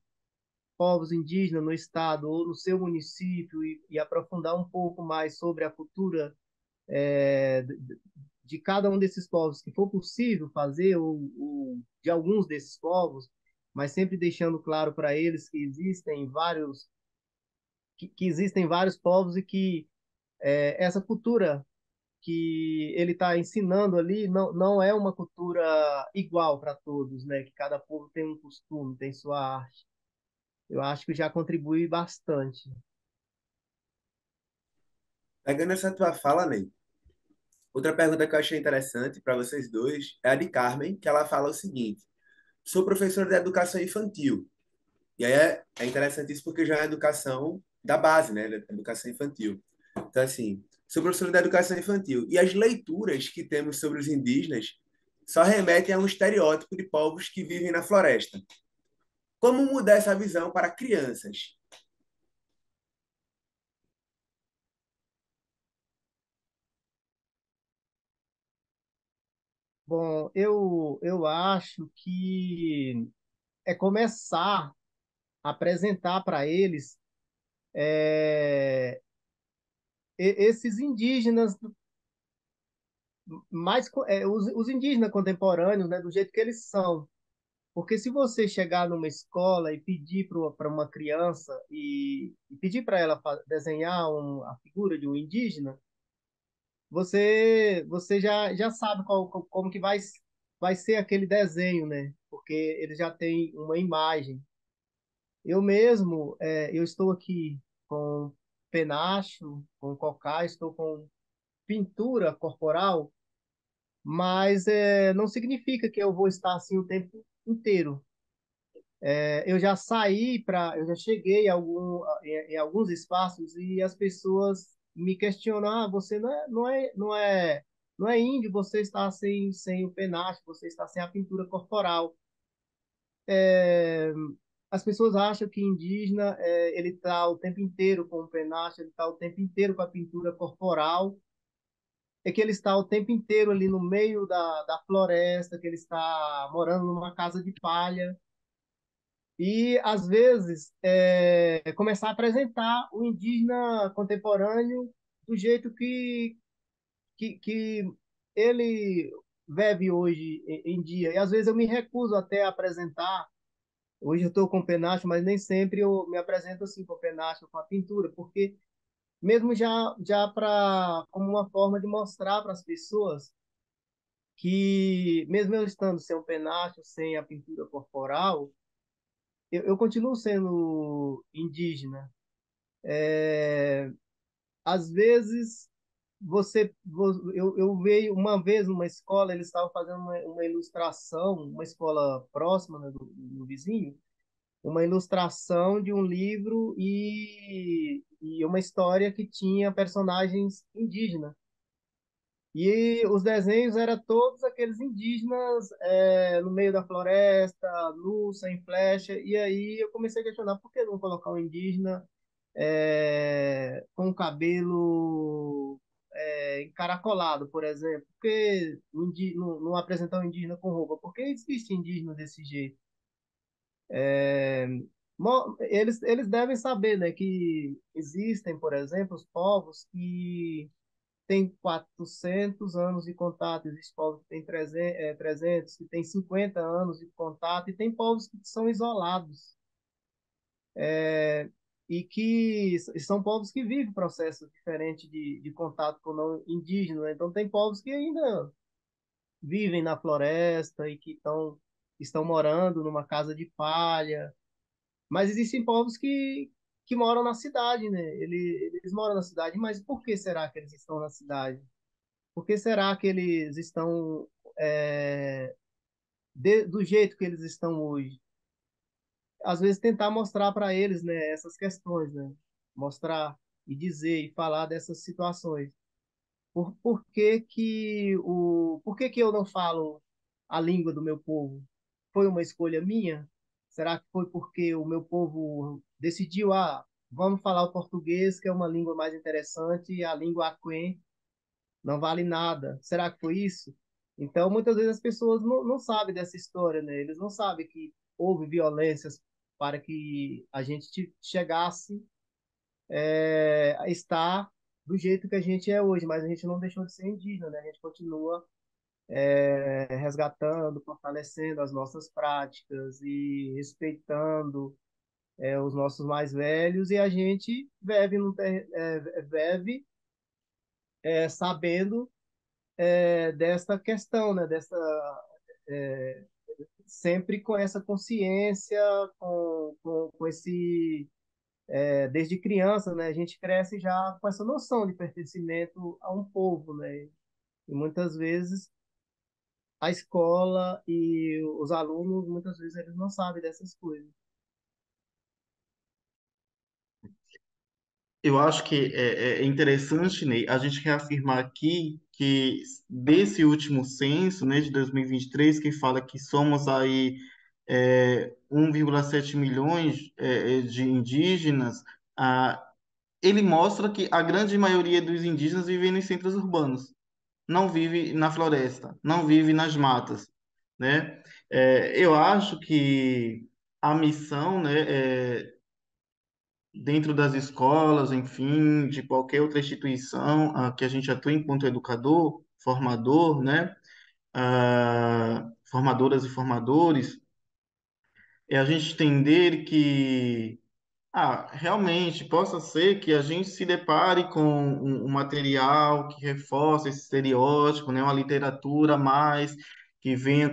povos indígenas no estado ou no seu município e aprofundar um pouco mais sobre a cultura de cada um desses povos que for possível fazer, ou de alguns desses povos, mas sempre deixando claro para eles que existem que existem vários povos e que essa cultura que ele está ensinando ali não é uma cultura igual para todos, né? Que cada povo tem um costume, tem sua arte. Eu acho que já contribui bastante. Pegando essa tua fala, Ney, outra pergunta que eu achei interessante para vocês dois é a de Carmen, que ela fala o seguinte: sou professora de educação infantil. E aí é interessante isso porque já é educação da base, né? Da educação infantil. Então, assim, sou professora de educação infantil. E as leituras que temos sobre os indígenas só remetem a um estereótipo de povos que vivem na floresta. Como mudar essa visão para crianças? Bom, eu acho que é começar a apresentar para eles esses indígenas os indígenas contemporâneos, né, do jeito que eles são. Porque se você chegar numa escola e pedir para uma criança e pedir para ela desenhar a figura de um indígena, você já sabe como que vai ser aquele desenho, né? Porque ele já tem uma imagem. Eu mesmo, eu estou aqui com penacho, com cocá, estou com pintura corporal, mas não significa que eu vou estar assim o tempo inteiro. Eu já cheguei em alguns espaços e as pessoas me questionam: você não é índio, você está sem o penacho, você está sem a pintura corporal. As pessoas acham que indígena, ele está o tempo inteiro com o penacho, ele está o tempo inteiro com a pintura corporal, é que ele está o tempo inteiro ali no meio da floresta, que ele está morando numa casa de palha. E, às vezes, começar a apresentar o indígena contemporâneo do jeito que ele vive hoje em dia. E, às vezes, eu me recuso até a apresentar. Hoje eu estou com penacho, mas nem sempre eu me apresento assim com penacho, com a pintura, porque mesmo já como uma forma de mostrar para as pessoas que, mesmo eu estando sem o penacho, sem a pintura corporal, eu continuo sendo indígena. Às vezes, eu veio uma vez numa escola, eles estavam fazendo uma ilustração, uma escola próxima, né, do vizinho, uma ilustração de um livro e uma história que tinha personagens indígenas. E os desenhos eram todos aqueles indígenas no meio da floresta, nu, sem flecha. E aí eu comecei a questionar por que não colocar um indígena com o cabelo encaracolado, por exemplo? Por que não apresentar um indígena com roupa? Por que existe indígena desse jeito? Eles devem saber, né, que existem, por exemplo, os povos que têm 400 anos de contato, existem povos que têm 300, que têm 50 anos de contato, e tem povos que são isolados, e que são povos que vivem processos diferentes de contato com o não indígena, né? Então, tem povos que ainda vivem na floresta e que estão morando numa casa de palha, mas existem povos que moram na cidade, né? Eles moram na cidade, mas por que será que eles estão na cidade? Por que será que eles estão é, do jeito que eles estão hoje? Às vezes tentar mostrar para eles, né, essas questões, né? Mostrar e dizer e falar dessas situações. Por que que eu não falo a língua do meu povo? Foi uma escolha minha? Será que foi porque o meu povo decidiu, vamos falar o português, que é uma língua mais interessante, e a língua aquém não vale nada? Será que foi isso? Então, muitas vezes as pessoas não sabem dessa história, né? Eles não sabem que houve violências para que a gente chegasse a estar do jeito que a gente é hoje, mas a gente não deixou de ser indígena, né? A gente continua resgatando, fortalecendo as nossas práticas e respeitando os nossos mais velhos, e a gente vive sabendo desta questão, né? Sempre com essa consciência, com esse desde criança, né? A gente cresce já com essa noção de pertencimento a um povo, né? E muitas vezes a escola e os alunos, muitas vezes eles não sabem dessas coisas. Eu acho que é interessante, Ney, a gente reafirmar aqui que desse último censo, né, de 2023, que fala que somos aí 1,7 milhões de indígenas, ele mostra que a grande maioria dos indígenas vivem nos centros urbanos, não vive na floresta, não vive nas matas, né? Eu acho que a missão, né, dentro das escolas, enfim, de qualquer outra instituição que a gente atua enquanto educador, formador, né? Formadoras e formadores, é a gente entender que realmente possa ser que a gente se depare com um material que reforce esse estereótipo, né? Uma literatura mais que venha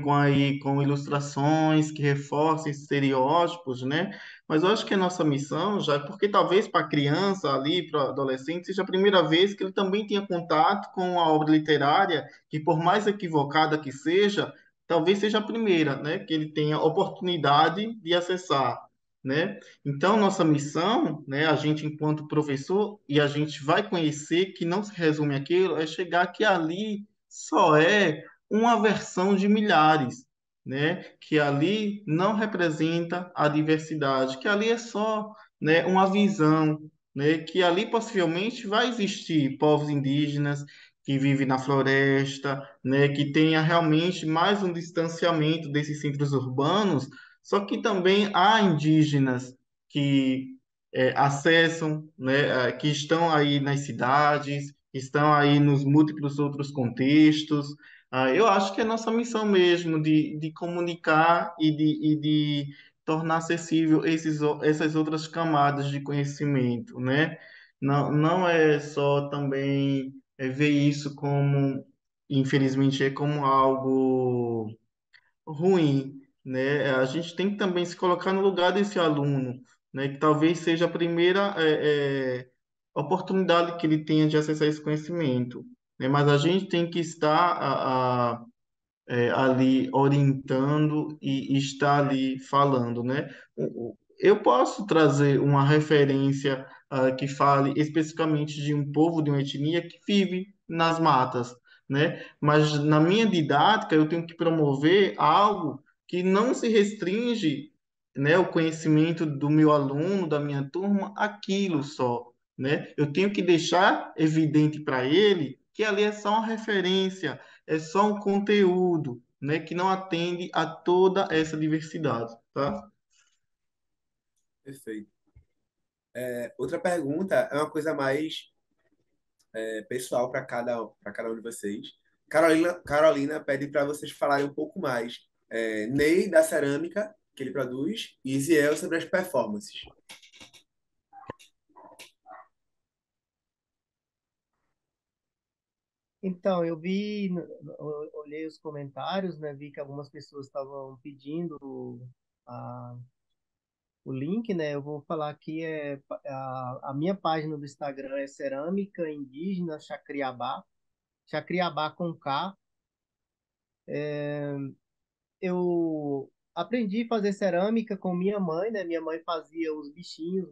com ilustrações que reforcem esses estereótipos, né? Mas eu acho que a nossa missão já, porque talvez para a criança ali, para o adolescente, seja a primeira vez que ele também tenha contato com a obra literária, que por mais equivocada que seja, talvez seja a primeira, né? Que ele tenha oportunidade de acessar, né? Então, nossa missão, né, a gente enquanto professor, e a gente vai conhecer que não se resume aquilo, é chegar que ali só é uma versão de milhares, né, que ali não representa a diversidade, que ali é só, né, uma visão, né, que ali possivelmente vai existir povos indígenas que vivem na floresta, né, que tenha realmente mais um distanciamento desses centros urbanos, só que também há indígenas que acessam, né, que estão aí nas cidades, estão aí nos múltiplos outros contextos. Eu acho que é nossa missão mesmo de comunicar e de tornar acessível essas outras camadas de conhecimento, né? Não, não é só também ver isso como, infelizmente, é como algo ruim, né? A gente tem que também se colocar no lugar desse aluno, né? Que talvez seja a primeira oportunidade que ele tenha de acessar esse conhecimento, né? Mas a gente tem que estar ali orientando e estar ali falando, né? Eu posso trazer uma referência que fale especificamente de um povo, de uma etnia que vive nas matas, né? Mas na minha didática eu tenho que promover algo que não se restringe, né, o conhecimento do meu aluno, da minha turma, aquilo só, né? Eu tenho que deixar evidente para ele que ali é só uma referência, é só um conteúdo, né, que não atende a toda essa diversidade, tá? Perfeito. Outra pergunta é uma coisa mais pessoal para cada um de vocês. Carolina pede para vocês falarem um pouco mais. Ney, da cerâmica que ele produz, e Isiel sobre as performances. Então, eu vi, olhei os comentários, né? Vi que algumas pessoas estavam pedindo a, o link, né? Eu vou falar aqui, a minha página do Instagram é Cerâmica Indígena Chacriabá, Chacriabá com K. Eu aprendi a fazer cerâmica com minha mãe, né? Minha mãe fazia os bichinhos,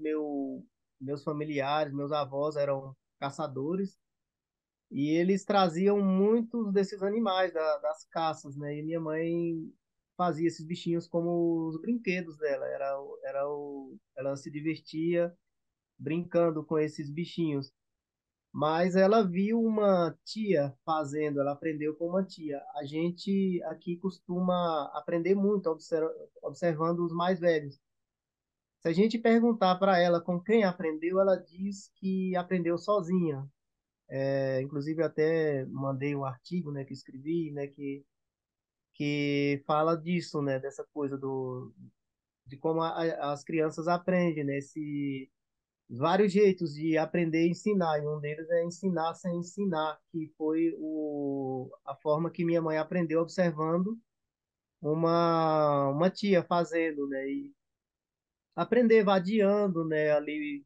meus familiares, meus avós eram caçadores. E eles traziam muitos desses animais das caças, né? E minha mãe fazia esses bichinhos como os brinquedos dela. Ela se divertia brincando com esses bichinhos. Mas ela viu uma tia fazendo, ela aprendeu com uma tia. A gente aqui costuma aprender muito observando os mais velhos. Se a gente perguntar para ela com quem aprendeu, ela diz que aprendeu sozinha. Inclusive, eu até mandei um artigo, né, que escrevi, né, que fala disso, né, dessa coisa de como as crianças aprendem, né, vários jeitos de aprender e ensinar, e um deles é ensinar sem ensinar, que foi a forma que minha mãe aprendeu observando uma tia fazendo, né, e aprender vadiando, né, ali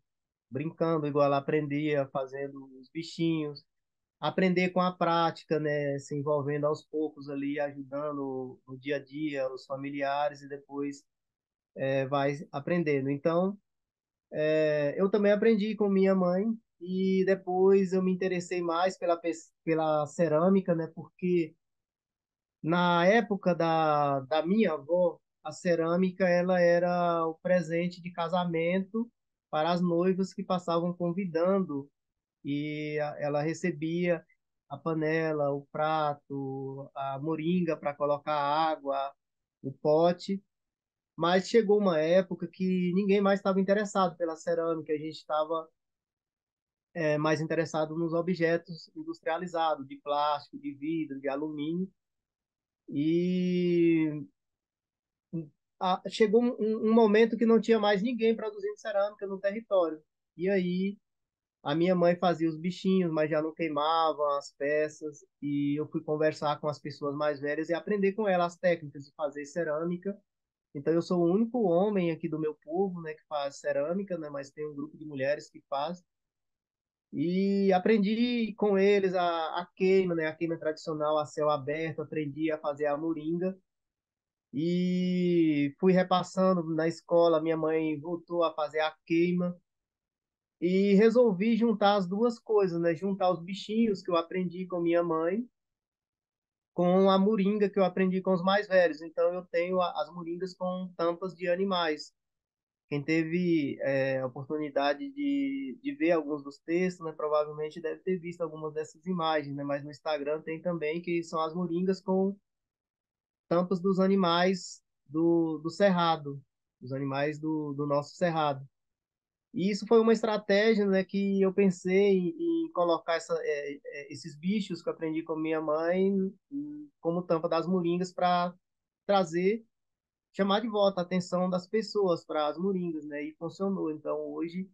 brincando, igual ela aprendia fazendo os bichinhos, aprender com a prática, né, se envolvendo aos poucos ali, ajudando no dia a dia os familiares e depois vai aprendendo. Então, eu também aprendi com minha mãe e depois eu me interessei mais pela cerâmica, né, porque na época da minha avó, a cerâmica ela era o presente de casamento para as noivas que passavam convidando e ela recebia a panela, o prato, a moringa para colocar água, o pote. Mas chegou uma época que ninguém mais estava interessado pela cerâmica, a gente estava mais interessado nos objetos industrializados, de plástico, de vidro, de alumínio. E chegou um momento que não tinha mais ninguém produzindo cerâmica no território. E aí a minha mãe fazia os bichinhos, mas já não queimavam as peças. E eu fui conversar com as pessoas mais velhas e aprender com elas as técnicas de fazer cerâmica. Então eu sou o único homem aqui do meu povo, né, que faz cerâmica, né, mas tem um grupo de mulheres que faz. E aprendi com eles a queima, né, a queima tradicional a céu aberto, aprendi a fazer a moringa e fui repassando na escola. Minha mãe voltou a fazer a queima e resolvi juntar as duas coisas, né? Juntar os bichinhos que eu aprendi com minha mãe com a moringa que eu aprendi com os mais velhos. Então eu tenho as moringas com tampas de animais. Quem teve a oportunidade de ver alguns dos textos, né, provavelmente deve ter visto algumas dessas imagens, né? Mas no Instagram tem também que são as moringas com tampas dos animais do cerrado, dos animais do nosso cerrado. E isso foi uma estratégia, né, que eu pensei em colocar esses bichos que eu aprendi com minha mãe como tampa das moringas para trazer, chamar de volta a atenção das pessoas para as moringas, né? E funcionou. Então, hoje,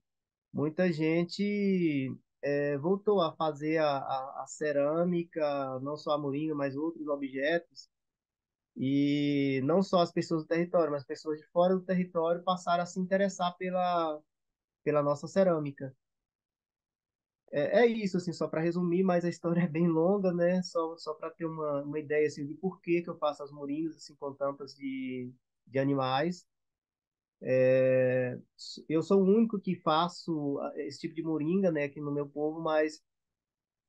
muita gente voltou a fazer a cerâmica, não só a moringa, mas outros objetos. E não só as pessoas do território, mas pessoas de fora do território passaram a se interessar pela nossa cerâmica. É isso, assim, só para resumir, mas a história é bem longa, né? Só para ter uma ideia, assim, de por que que eu faço as moringas, assim, com tampas de animais. Eu sou o único que faço esse tipo de moringa, né, aqui no meu povo, mas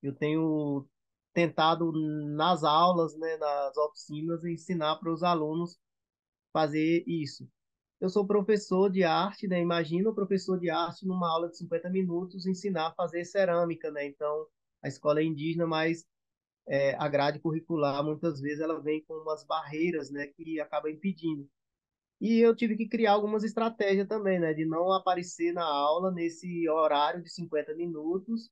eu tenho tentado nas aulas, né, nas oficinas, ensinar para os alunos fazer isso. Eu sou professor de arte, né? Imagina o professor de arte numa aula de 50 minutos ensinar a fazer cerâmica, né? Então, a escola é indígena, mas a grade curricular muitas vezes ela vem com umas barreiras, né, que acaba impedindo. E eu tive que criar algumas estratégias também, né, de não aparecer na aula nesse horário de 50 minutos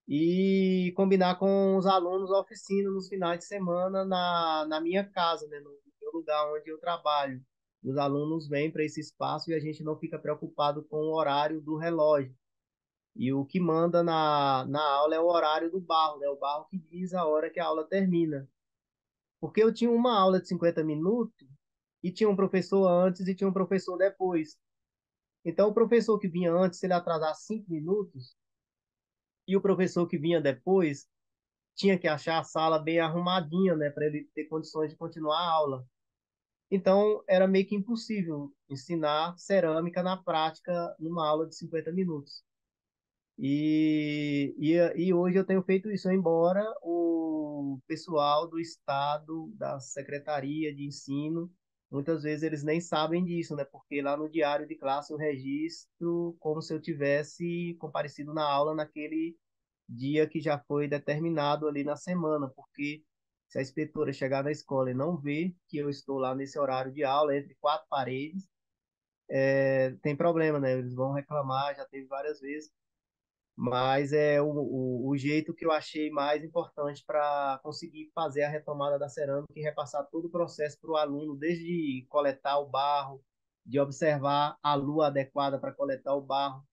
e combinar com os alunos a oficina nos finais de semana na minha casa, né, no meu lugar onde eu trabalho. Os alunos vêm para esse espaço e a gente não fica preocupado com o horário do relógio. E o que manda na aula é o horário do barro, né? O barro que diz a hora que a aula termina. Porque eu tinha uma aula de 50 minutos e tinha um professor antes e tinha um professor depois. Então, o professor que vinha antes, se ele atrasasse 5 minutos, e o professor que vinha depois tinha que achar a sala bem arrumadinha, né, para ele ter condições de continuar a aula. Então, era meio que impossível ensinar cerâmica na prática numa aula de 50 minutos. E hoje eu tenho feito isso, embora o pessoal do Estado, da Secretaria de Ensino, muitas vezes eles nem sabem disso, né? Porque lá no diário de classe eu registro como se eu tivesse comparecido na aula naquele dia que já foi determinado ali na semana, porque se a inspetora chegar na escola e não ver que eu estou lá nesse horário de aula, entre quatro paredes, tem problema, né? Eles vão reclamar, já teve várias vezes, mas é o jeito que eu achei mais importante para conseguir fazer a retomada da cerâmica e repassar todo o processo para o aluno, desde coletar o barro, de observar a lua adequada para coletar o barro,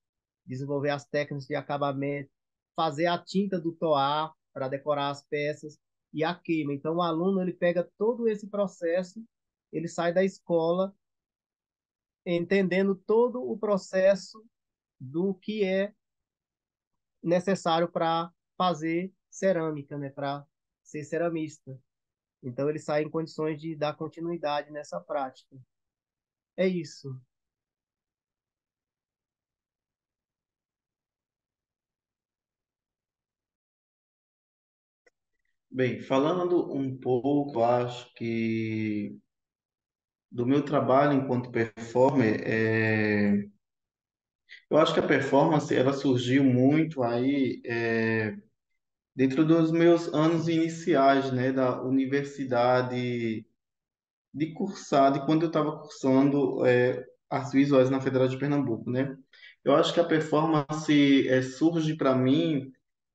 desenvolver as técnicas de acabamento, fazer a tinta do toar para decorar as peças e a queima. Então, o aluno ele pega todo esse processo, ele sai da escola entendendo todo o processo do que é necessário para fazer cerâmica, né, para ser ceramista. Então ele sai em condições de dar continuidade nessa prática. É isso. Bem, falando um pouco, acho que do meu trabalho enquanto performer, eu acho que a performance ela surgiu muito aí dentro dos meus anos iniciais, né, da universidade, de cursar, de quando eu estava cursando artes visuais na Federal de Pernambuco, né? Eu acho que a performance surge para mim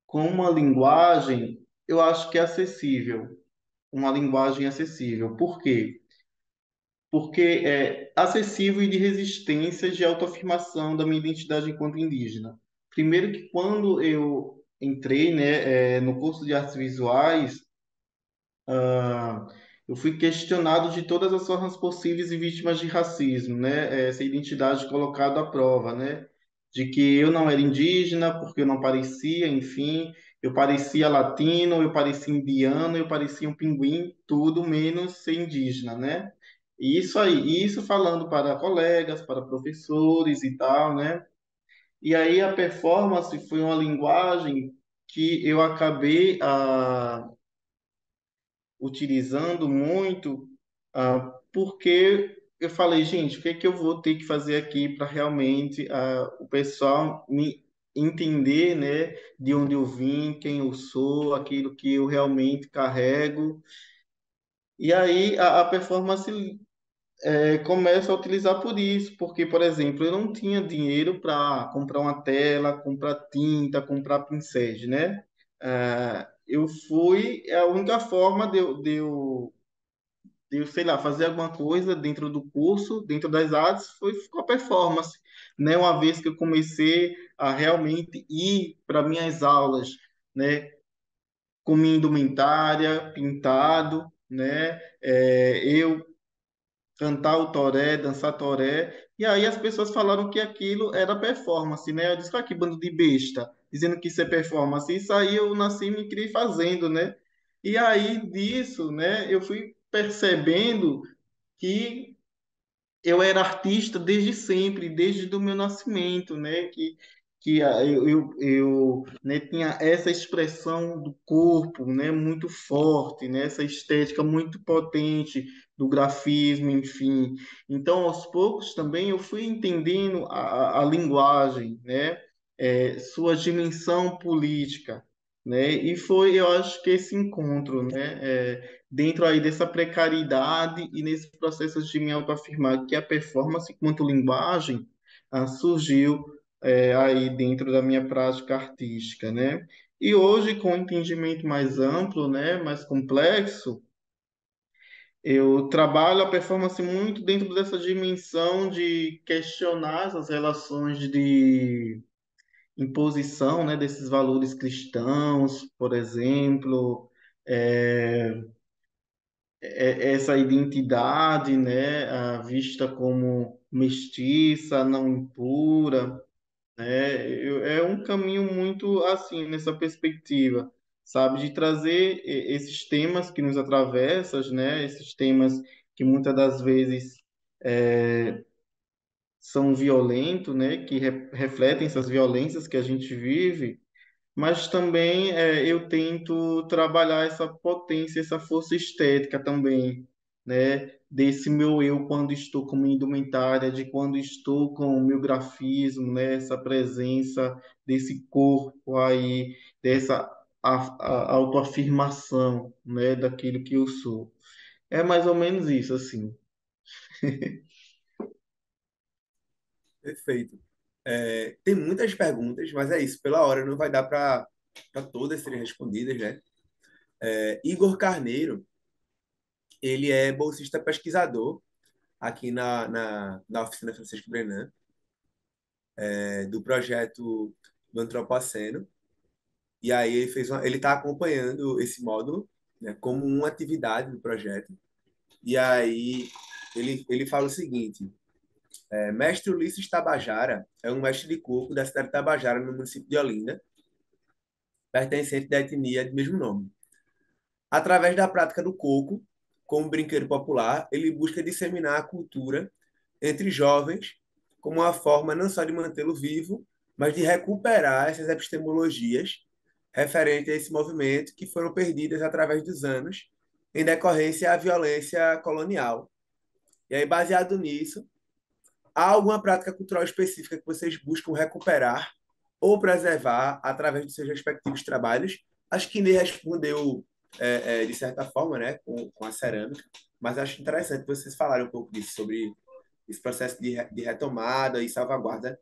com uma linguagem, eu acho que é acessível, uma linguagem acessível. Por quê? Porque é acessível e de resistência de autoafirmação da minha identidade enquanto indígena. Primeiro que quando eu entrei, né, no curso de artes visuais, eu fui questionado de todas as formas possíveis e vítimas de racismo, né? Essa identidade colocada à prova, né? De que eu não era indígena porque eu não parecia, enfim, eu parecia latino, eu parecia indiano, eu parecia um pinguim, tudo menos ser indígena, né? E isso aí, e isso falando para colegas, para professores e tal, né? E aí a performance foi uma linguagem que eu acabei utilizando muito, porque eu falei, gente, o que é que eu vou ter que fazer aqui para realmente o pessoal me entender, né, de onde eu vim, quem eu sou, aquilo que eu realmente carrego. E aí a performance começa a utilizar por isso, porque, por exemplo, eu não tinha dinheiro para comprar uma tela, comprar tinta, comprar pincéis, né? Eu fui, é a única forma de eu, sei lá, fazer alguma coisa dentro do curso, dentro das artes, foi com a performance, né? Uma vez que eu comecei a realmente ir para minhas aulas, né? Com minha indumentária, pintado, né? Eu cantar o toré, dançar toré, e aí as pessoas falaram que aquilo era performance, né? Eu disse, ah, que bando de besta, dizendo que isso é performance. Isso aí eu nasci e me criei fazendo, né? E aí disso, né, eu fui percebendo que eu era artista desde sempre, desde o meu nascimento, né? que né, tinha essa expressão do corpo, né, muito forte, né, essa estética muito potente do grafismo, enfim. Então, aos poucos também eu fui entendendo a linguagem, né, sua dimensão política, né, e foi, eu acho que esse encontro, né, dentro aí dessa precariedade e nesse processo de me autoafirmar que a performance quanto linguagem surgiu aí dentro da minha prática artística, né? E hoje, com um entendimento mais amplo, né, mais complexo, eu trabalho a performance muito dentro dessa dimensão de questionar essas relações de imposição, né, desses valores cristãos, por exemplo, é, essa identidade, né, vista como mestiça, não impura. É um caminho muito assim, nessa perspectiva, sabe, de trazer esses temas que nos atravessam, né, esses temas que muitas das vezes são violentos, né, que refletem essas violências que a gente vive, mas também eu tento trabalhar essa potência, essa força estética também, né? Desse meu eu quando estou com minha indumentária, de quando estou com o meu grafismo, né? Essa presença desse corpo aí, dessa autoafirmação, né? Daquilo que eu sou. É mais ou menos isso, assim. Perfeito. Tem muitas perguntas, mas é isso. Pela hora não vai dar para todas serem respondidas, né? Igor Carneiro, ele é bolsista pesquisador aqui na oficina Francisco Brenan, do projeto do Antropoceno. E aí ele está acompanhando esse módulo, né, como uma atividade do projeto. E aí ele fala o seguinte: mestre Ulisses Tabajara é um mestre de coco da cidade de Tabajara, no município de Olinda, pertencente da etnia de mesmo nome. Através da prática do coco, como brinquedo popular, ele busca disseminar a cultura entre jovens como uma forma não só de mantê-lo vivo, mas de recuperar essas epistemologias referentes a esse movimento que foram perdidas através dos anos em decorrência à violência colonial. E aí, baseado nisso, há alguma prática cultural específica que vocês buscam recuperar ou preservar através dos seus respectivos trabalhos? Acho que Ney respondeu de certa forma, né, com a cerâmica, mas acho interessante vocês falarem um pouco disso, sobre esse processo de retomada e salvaguarda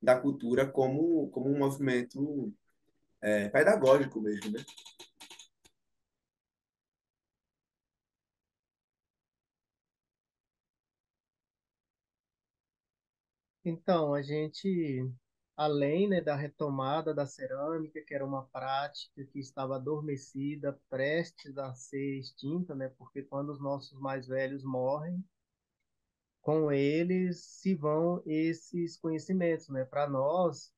da cultura como um movimento pedagógico mesmo, né? Então, a gente, além, né, da retomada da cerâmica, que era uma prática que estava adormecida, prestes a ser extinta, né, porque quando os nossos mais velhos morrem, com eles se vão esses conhecimentos, né? Para nós,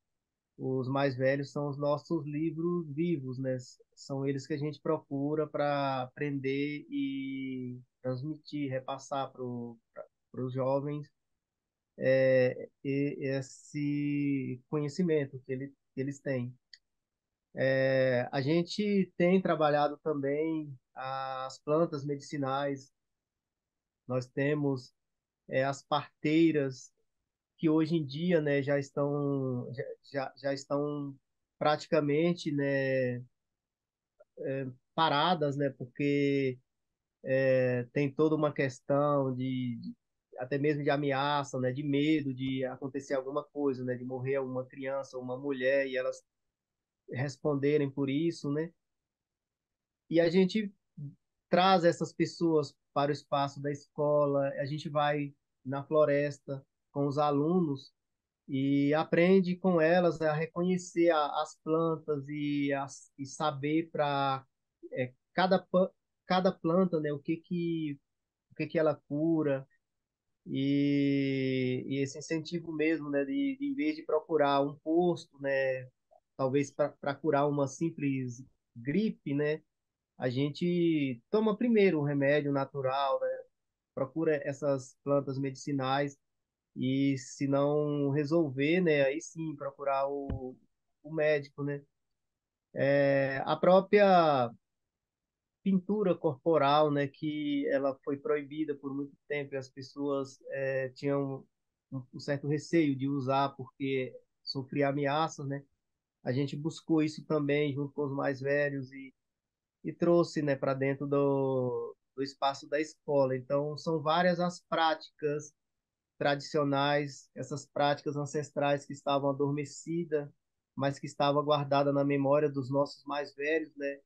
os mais velhos são os nossos livros vivos, né? São eles que a gente procura para aprender e transmitir, repassar para os jovens esse conhecimento que eles têm. A gente tem trabalhado também as plantas medicinais, nós temos as parteiras que hoje em dia, né, já estão praticamente, né, paradas, né, porque tem toda uma questão até mesmo de ameaça, né, de medo de acontecer alguma coisa, né, de morrer uma criança ou uma mulher e elas responderem por isso, né? E a gente traz essas pessoas para o espaço da escola, a gente vai na floresta com os alunos e aprende com elas a reconhecer as plantas e saber para cada, cada planta, né, o que ela cura e esse incentivo mesmo, né, de em vez de procurar um posto, né, talvez para curar uma simples gripe, né, a gente toma primeiro um remédio natural, né, procura essas plantas medicinais e se não resolver, né, aí sim procurar o médico, né? A própria pintura corporal, né, que ela foi proibida por muito tempo e as pessoas tinham um certo receio de usar porque sofria ameaças, né? A gente buscou isso também junto com os mais velhos e trouxe, né, para dentro do espaço da escola. Então, são várias as práticas tradicionais, essas práticas ancestrais que estavam adormecidas, mas que estavam guardadas na memória dos nossos mais velhos, né?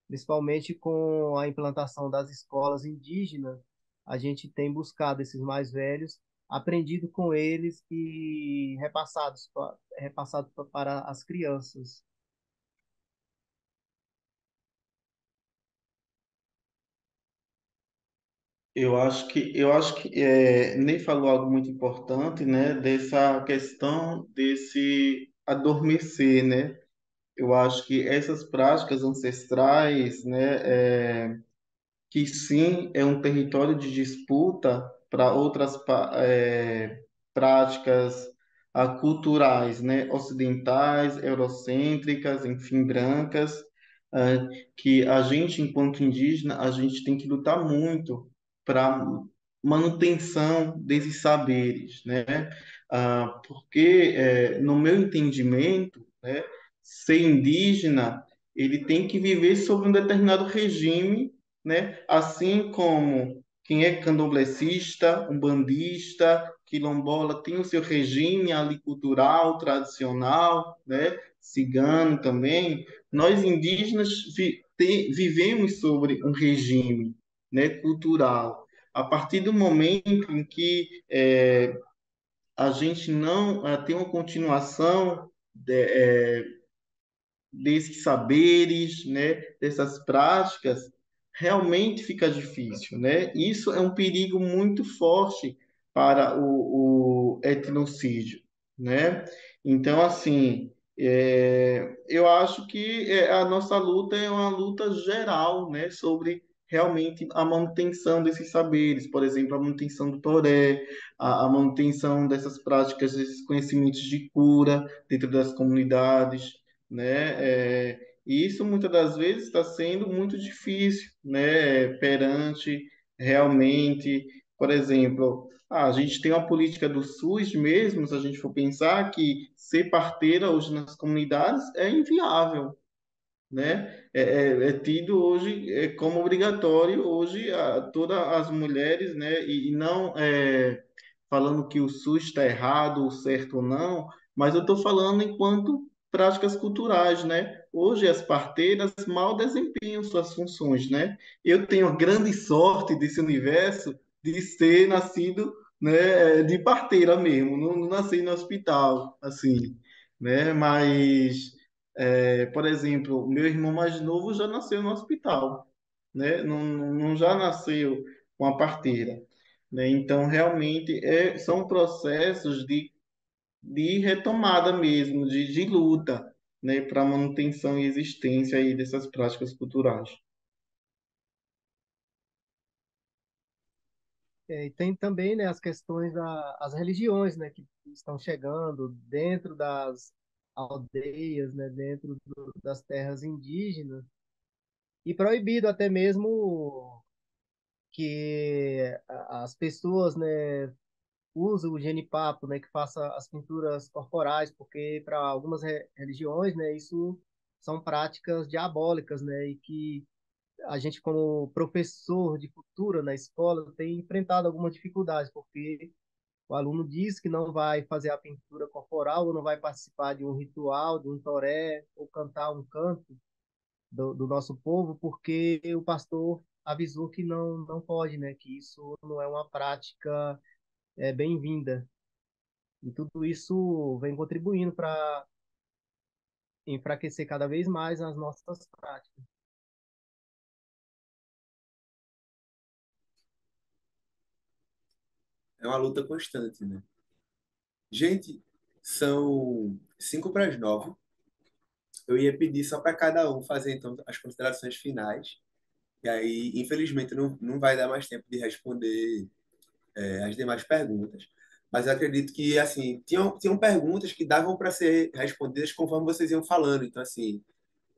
Principalmente com a implantação das escolas indígenas, a gente tem buscado esses mais velhos, aprendido com eles e repassado para as crianças. Eu acho que nem falou algo muito importante, né, dessa questão desse adormecer, né? Eu acho que essas práticas ancestrais, né, que sim é um território de disputa para outras práticas culturais, né, ocidentais, eurocêntricas, enfim, brancas, ah, que a gente, enquanto indígena, a gente tem que lutar muito para manutenção desses saberes, né? Porque, no meu entendimento, né, ser indígena, ele tem que viver sob um determinado regime, né? Assim como quem é candomblessista, umbandista, quilombola tem o seu regime ali cultural, tradicional, né? Cigano também. Nós indígenas vivemos sobre um regime, né, cultural. A partir do momento em que a gente não tem uma continuação desses saberes, né, dessas práticas, realmente fica difícil, né? Isso é um perigo muito forte para o etnocídio, né? Então, assim, eu acho que a nossa luta é uma luta geral, né, sobre realmente a manutenção desses saberes, por exemplo, a manutenção do toré, a manutenção dessas práticas, desses conhecimentos de cura dentro das comunidades, né? E isso muitas das vezes está sendo muito difícil, né? Perante realmente, por exemplo, a gente tem uma política do SUS mesmo, se a gente for pensar que ser parteira hoje nas comunidades é inviável, né? É tido hoje como obrigatório hoje a todas as mulheres, né? E não falando que o SUS está errado, ou certo ou não, mas eu estou falando enquanto práticas culturais, né? Hoje as parteiras mal desempenham suas funções, né? Eu tenho a grande sorte desse universo de ser nascido, né, de parteira mesmo, não nasci no hospital, assim, né? Mas por exemplo, meu irmão mais novo já nasceu no hospital, né? Não já nasceu com a parteira, né? Então, realmente, são processos de retomada mesmo, de luta, né? Para manutenção e existência aí dessas práticas culturais. E tem também, né, as questões das religiões, né, que estão chegando dentro das aldeias, né, dentro das terras indígenas, e proibido até mesmo que as pessoas, né, usem o genipapo, né, que faça as pinturas corporais, porque para algumas religiões, né, isso são práticas diabólicas, né, e que a gente, como professor de cultura na escola, tem enfrentado algumas dificuldades, porque o aluno diz que não vai fazer a pintura corporal ou não vai participar de um ritual, de um toré, ou cantar um canto do nosso povo, porque o pastor avisou que não pode, né? Que isso não é uma prática bem-vinda. E tudo isso vem contribuindo para enfraquecer cada vez mais as nossas práticas. É uma luta constante, né? Gente, são 5 para as 9. Eu ia pedir só para cada um fazer, então, as considerações finais. E aí, infelizmente, não vai dar mais tempo de responder, as demais perguntas. mas eu acredito que, assim, tinham perguntas que davam para ser respondidas conforme vocês iam falando. Então, assim,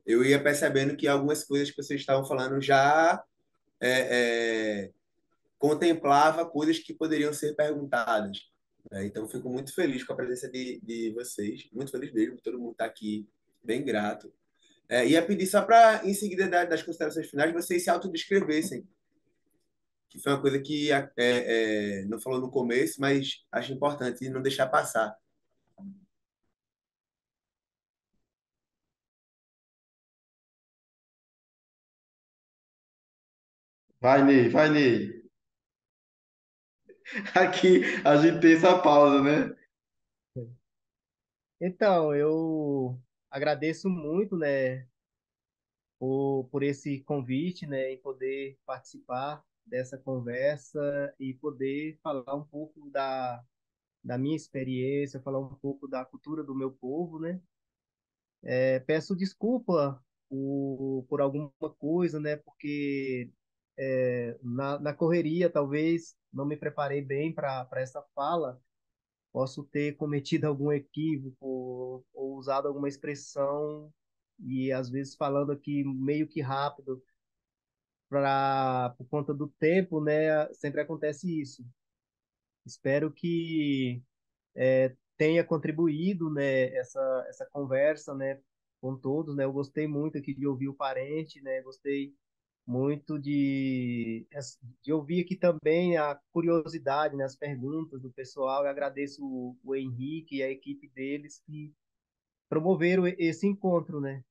eu ia percebendo que algumas coisas que vocês estavam falando já contemplava coisas que poderiam ser perguntadas. Né? Então, fico muito feliz com a presença de vocês, muito feliz mesmo, todo mundo está aqui, bem grato. Ia pedir só para, em seguida das considerações finais, vocês se autodescrevessem, que foi uma coisa que não falou no começo, mas acho importante não deixar passar. Vai, Ney, vai, Ney. Aqui a gente tem essa pausa, né? Então, eu agradeço muito, né, por esse convite, né, em poder participar dessa conversa e poder falar um pouco da minha experiência, falar um pouco da cultura do meu povo, né? Peço desculpa por alguma coisa, né, porque na correria talvez não me preparei bem para essa fala, posso ter cometido algum equívoco ou usado alguma expressão e às vezes falando aqui meio que rápido por conta do tempo, né? Sempre acontece isso. Espero que tenha contribuído, né? Essa conversa, né? Com todos, né? Eu gostei muito aqui de ouvir o parente, né? Gostei muito de ouvir aqui também a curiosidade, né? As perguntas do pessoal. Eu agradeço o Henrique e a equipe deles que promoveram esse encontro, né?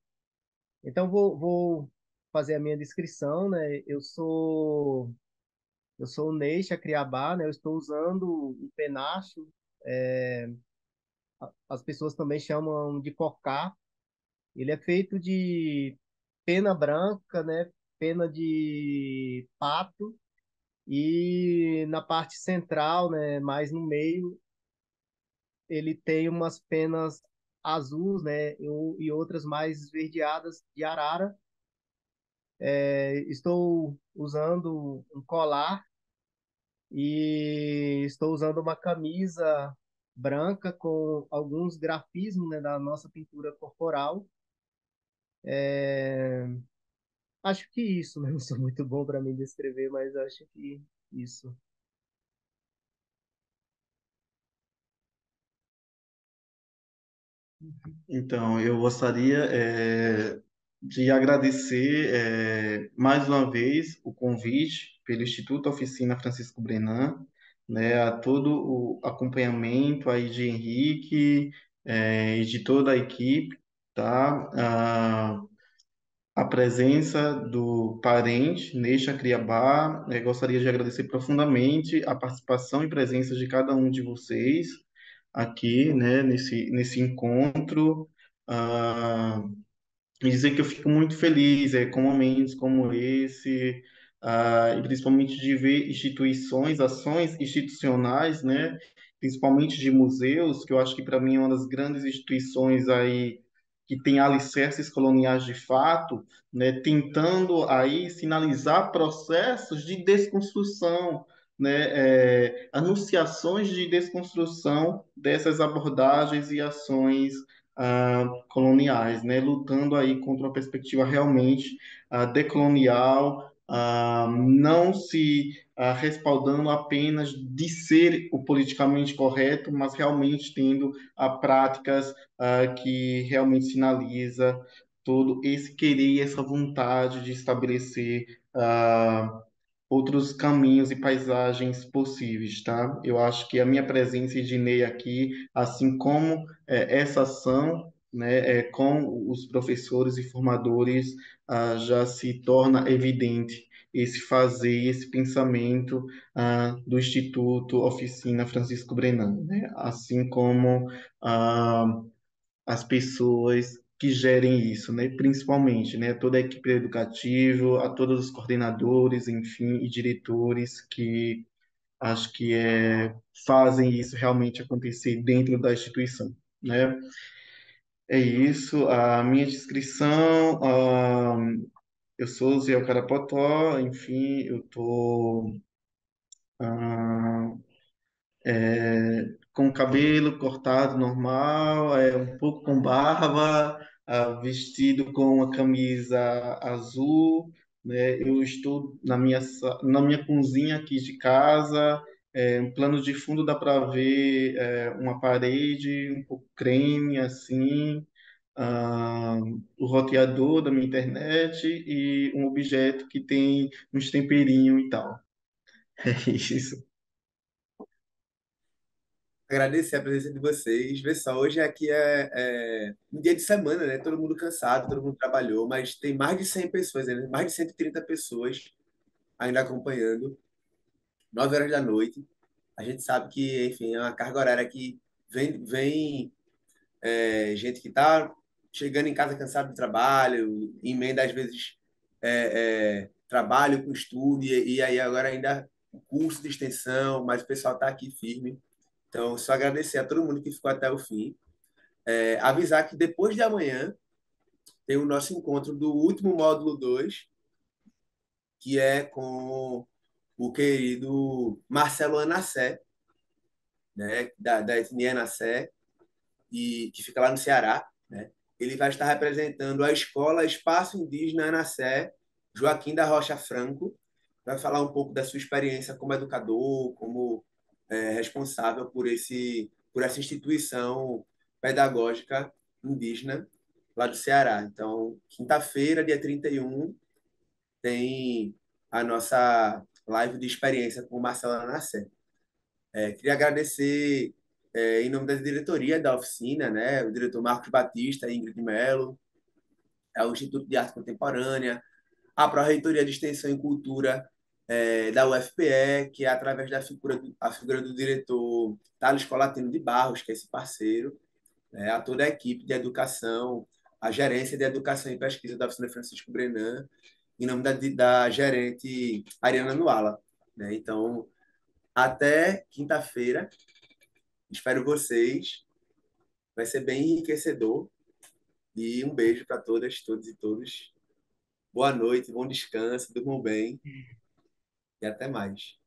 Então vou fazer a minha descrição, né? Eu sou o Ney Chacriabá, né? Eu estou usando o penacho. As pessoas também chamam de cocá. Ele é feito de pena branca, né? Pena de pato e na parte central, né? Mais no meio, ele tem umas penas azuis, né? E outras mais esverdeadas de arara. Estou usando um colar e estou usando uma camisa branca com alguns grafismos, né, da nossa pintura corporal. Acho que isso, né? Não sou muito bom para me descrever, mas acho que isso. Então, eu gostaria de agradecer mais uma vez o convite pelo Instituto Oficina Francisco Brenan, né, a todo o acompanhamento aí de Henrique e de toda a equipe, tá? A presença do parente Neixa Criabá, gostaria de agradecer profundamente a participação e presença de cada um de vocês aqui, né, nesse encontro. Ah, e dizer que eu fico muito feliz com momentos como esse, e principalmente de ver instituições, ações institucionais, né, principalmente de museus, que eu acho que para mim é uma das grandes instituições aí que tem alicerces coloniais de fato, né, tentando aí sinalizar processos de desconstrução, né, anunciações de desconstrução dessas abordagens e ações coloniais, né, lutando aí contra uma perspectiva realmente decolonial, não se respaldando apenas de ser o politicamente correto, mas realmente tendo práticas que realmente sinaliza todo esse querer e essa vontade de estabelecer outros caminhos e paisagens possíveis, tá? Eu acho que a minha presença de Ney aqui, assim como essa ação, né, com os professores e formadores, já se torna evidente esse fazer, esse pensamento do Instituto Oficina Francisco Brenan, né? Assim como ah, as pessoas que gerem isso, né? Principalmente, né? Toda a equipe educativa, a todos os coordenadores, enfim, e diretores que acho que fazem isso realmente acontecer dentro da instituição, né? É isso, a minha descrição, eu sou Zé Carapotó, enfim, eu estou com o cabelo cortado normal, um pouco com barba, vestido com uma camisa azul, né? Eu estou na minha cozinha aqui de casa, um plano de fundo dá para ver uma parede um pouco creme assim, ah, o roteador da minha internet e um objeto que tem uns temperinhos e tal. É isso. Agradecer a presença de vocês. Vê só, hoje aqui é um dia de semana, né? Todo mundo cansado, todo mundo trabalhou, mas tem mais de 100 pessoas, né? Mais de 130 pessoas ainda acompanhando, 9 horas da noite. A gente sabe que, enfim, é uma carga horária que vem gente que está chegando em casa cansado do trabalho, emenda às vezes trabalho com estudo, e aí agora ainda o curso de extensão, mas o pessoal está aqui firme. Então, só agradecer a todo mundo que ficou até o fim. Avisar que depois de amanhã tem o nosso encontro do último módulo 2, que é com o querido Marcelo Anassé, né, da etnia Anassé, e que fica lá no Ceará, né? Ele vai estar representando a escola Espaço Indígena Anassé Joaquim da Rocha Franco, vai falar um pouco da sua experiência como educador, como responsável por essa instituição pedagógica indígena lá do Ceará. Então, quinta-feira, dia 31, tem a nossa live de experiência com o Marcelo Anassé. Queria agradecer, em nome da diretoria da oficina, né, o diretor Marcos Batista, Ingrid Mello, o Instituto de Arte Contemporânea, a Pró-Reitoria de Extensão e Cultura da UFPE, que é através a figura do diretor Thales Colatino de Barros, que é esse parceiro, né, a toda a equipe de educação, a gerência de educação e pesquisa da oficina Francisco Brenan, em nome da gerente Ariana Nuala. Né? Então, até quinta-feira, espero vocês, vai ser bem enriquecedor, e um beijo para todas, todos e todos. Boa noite, bom descanso, durmam bem e até mais.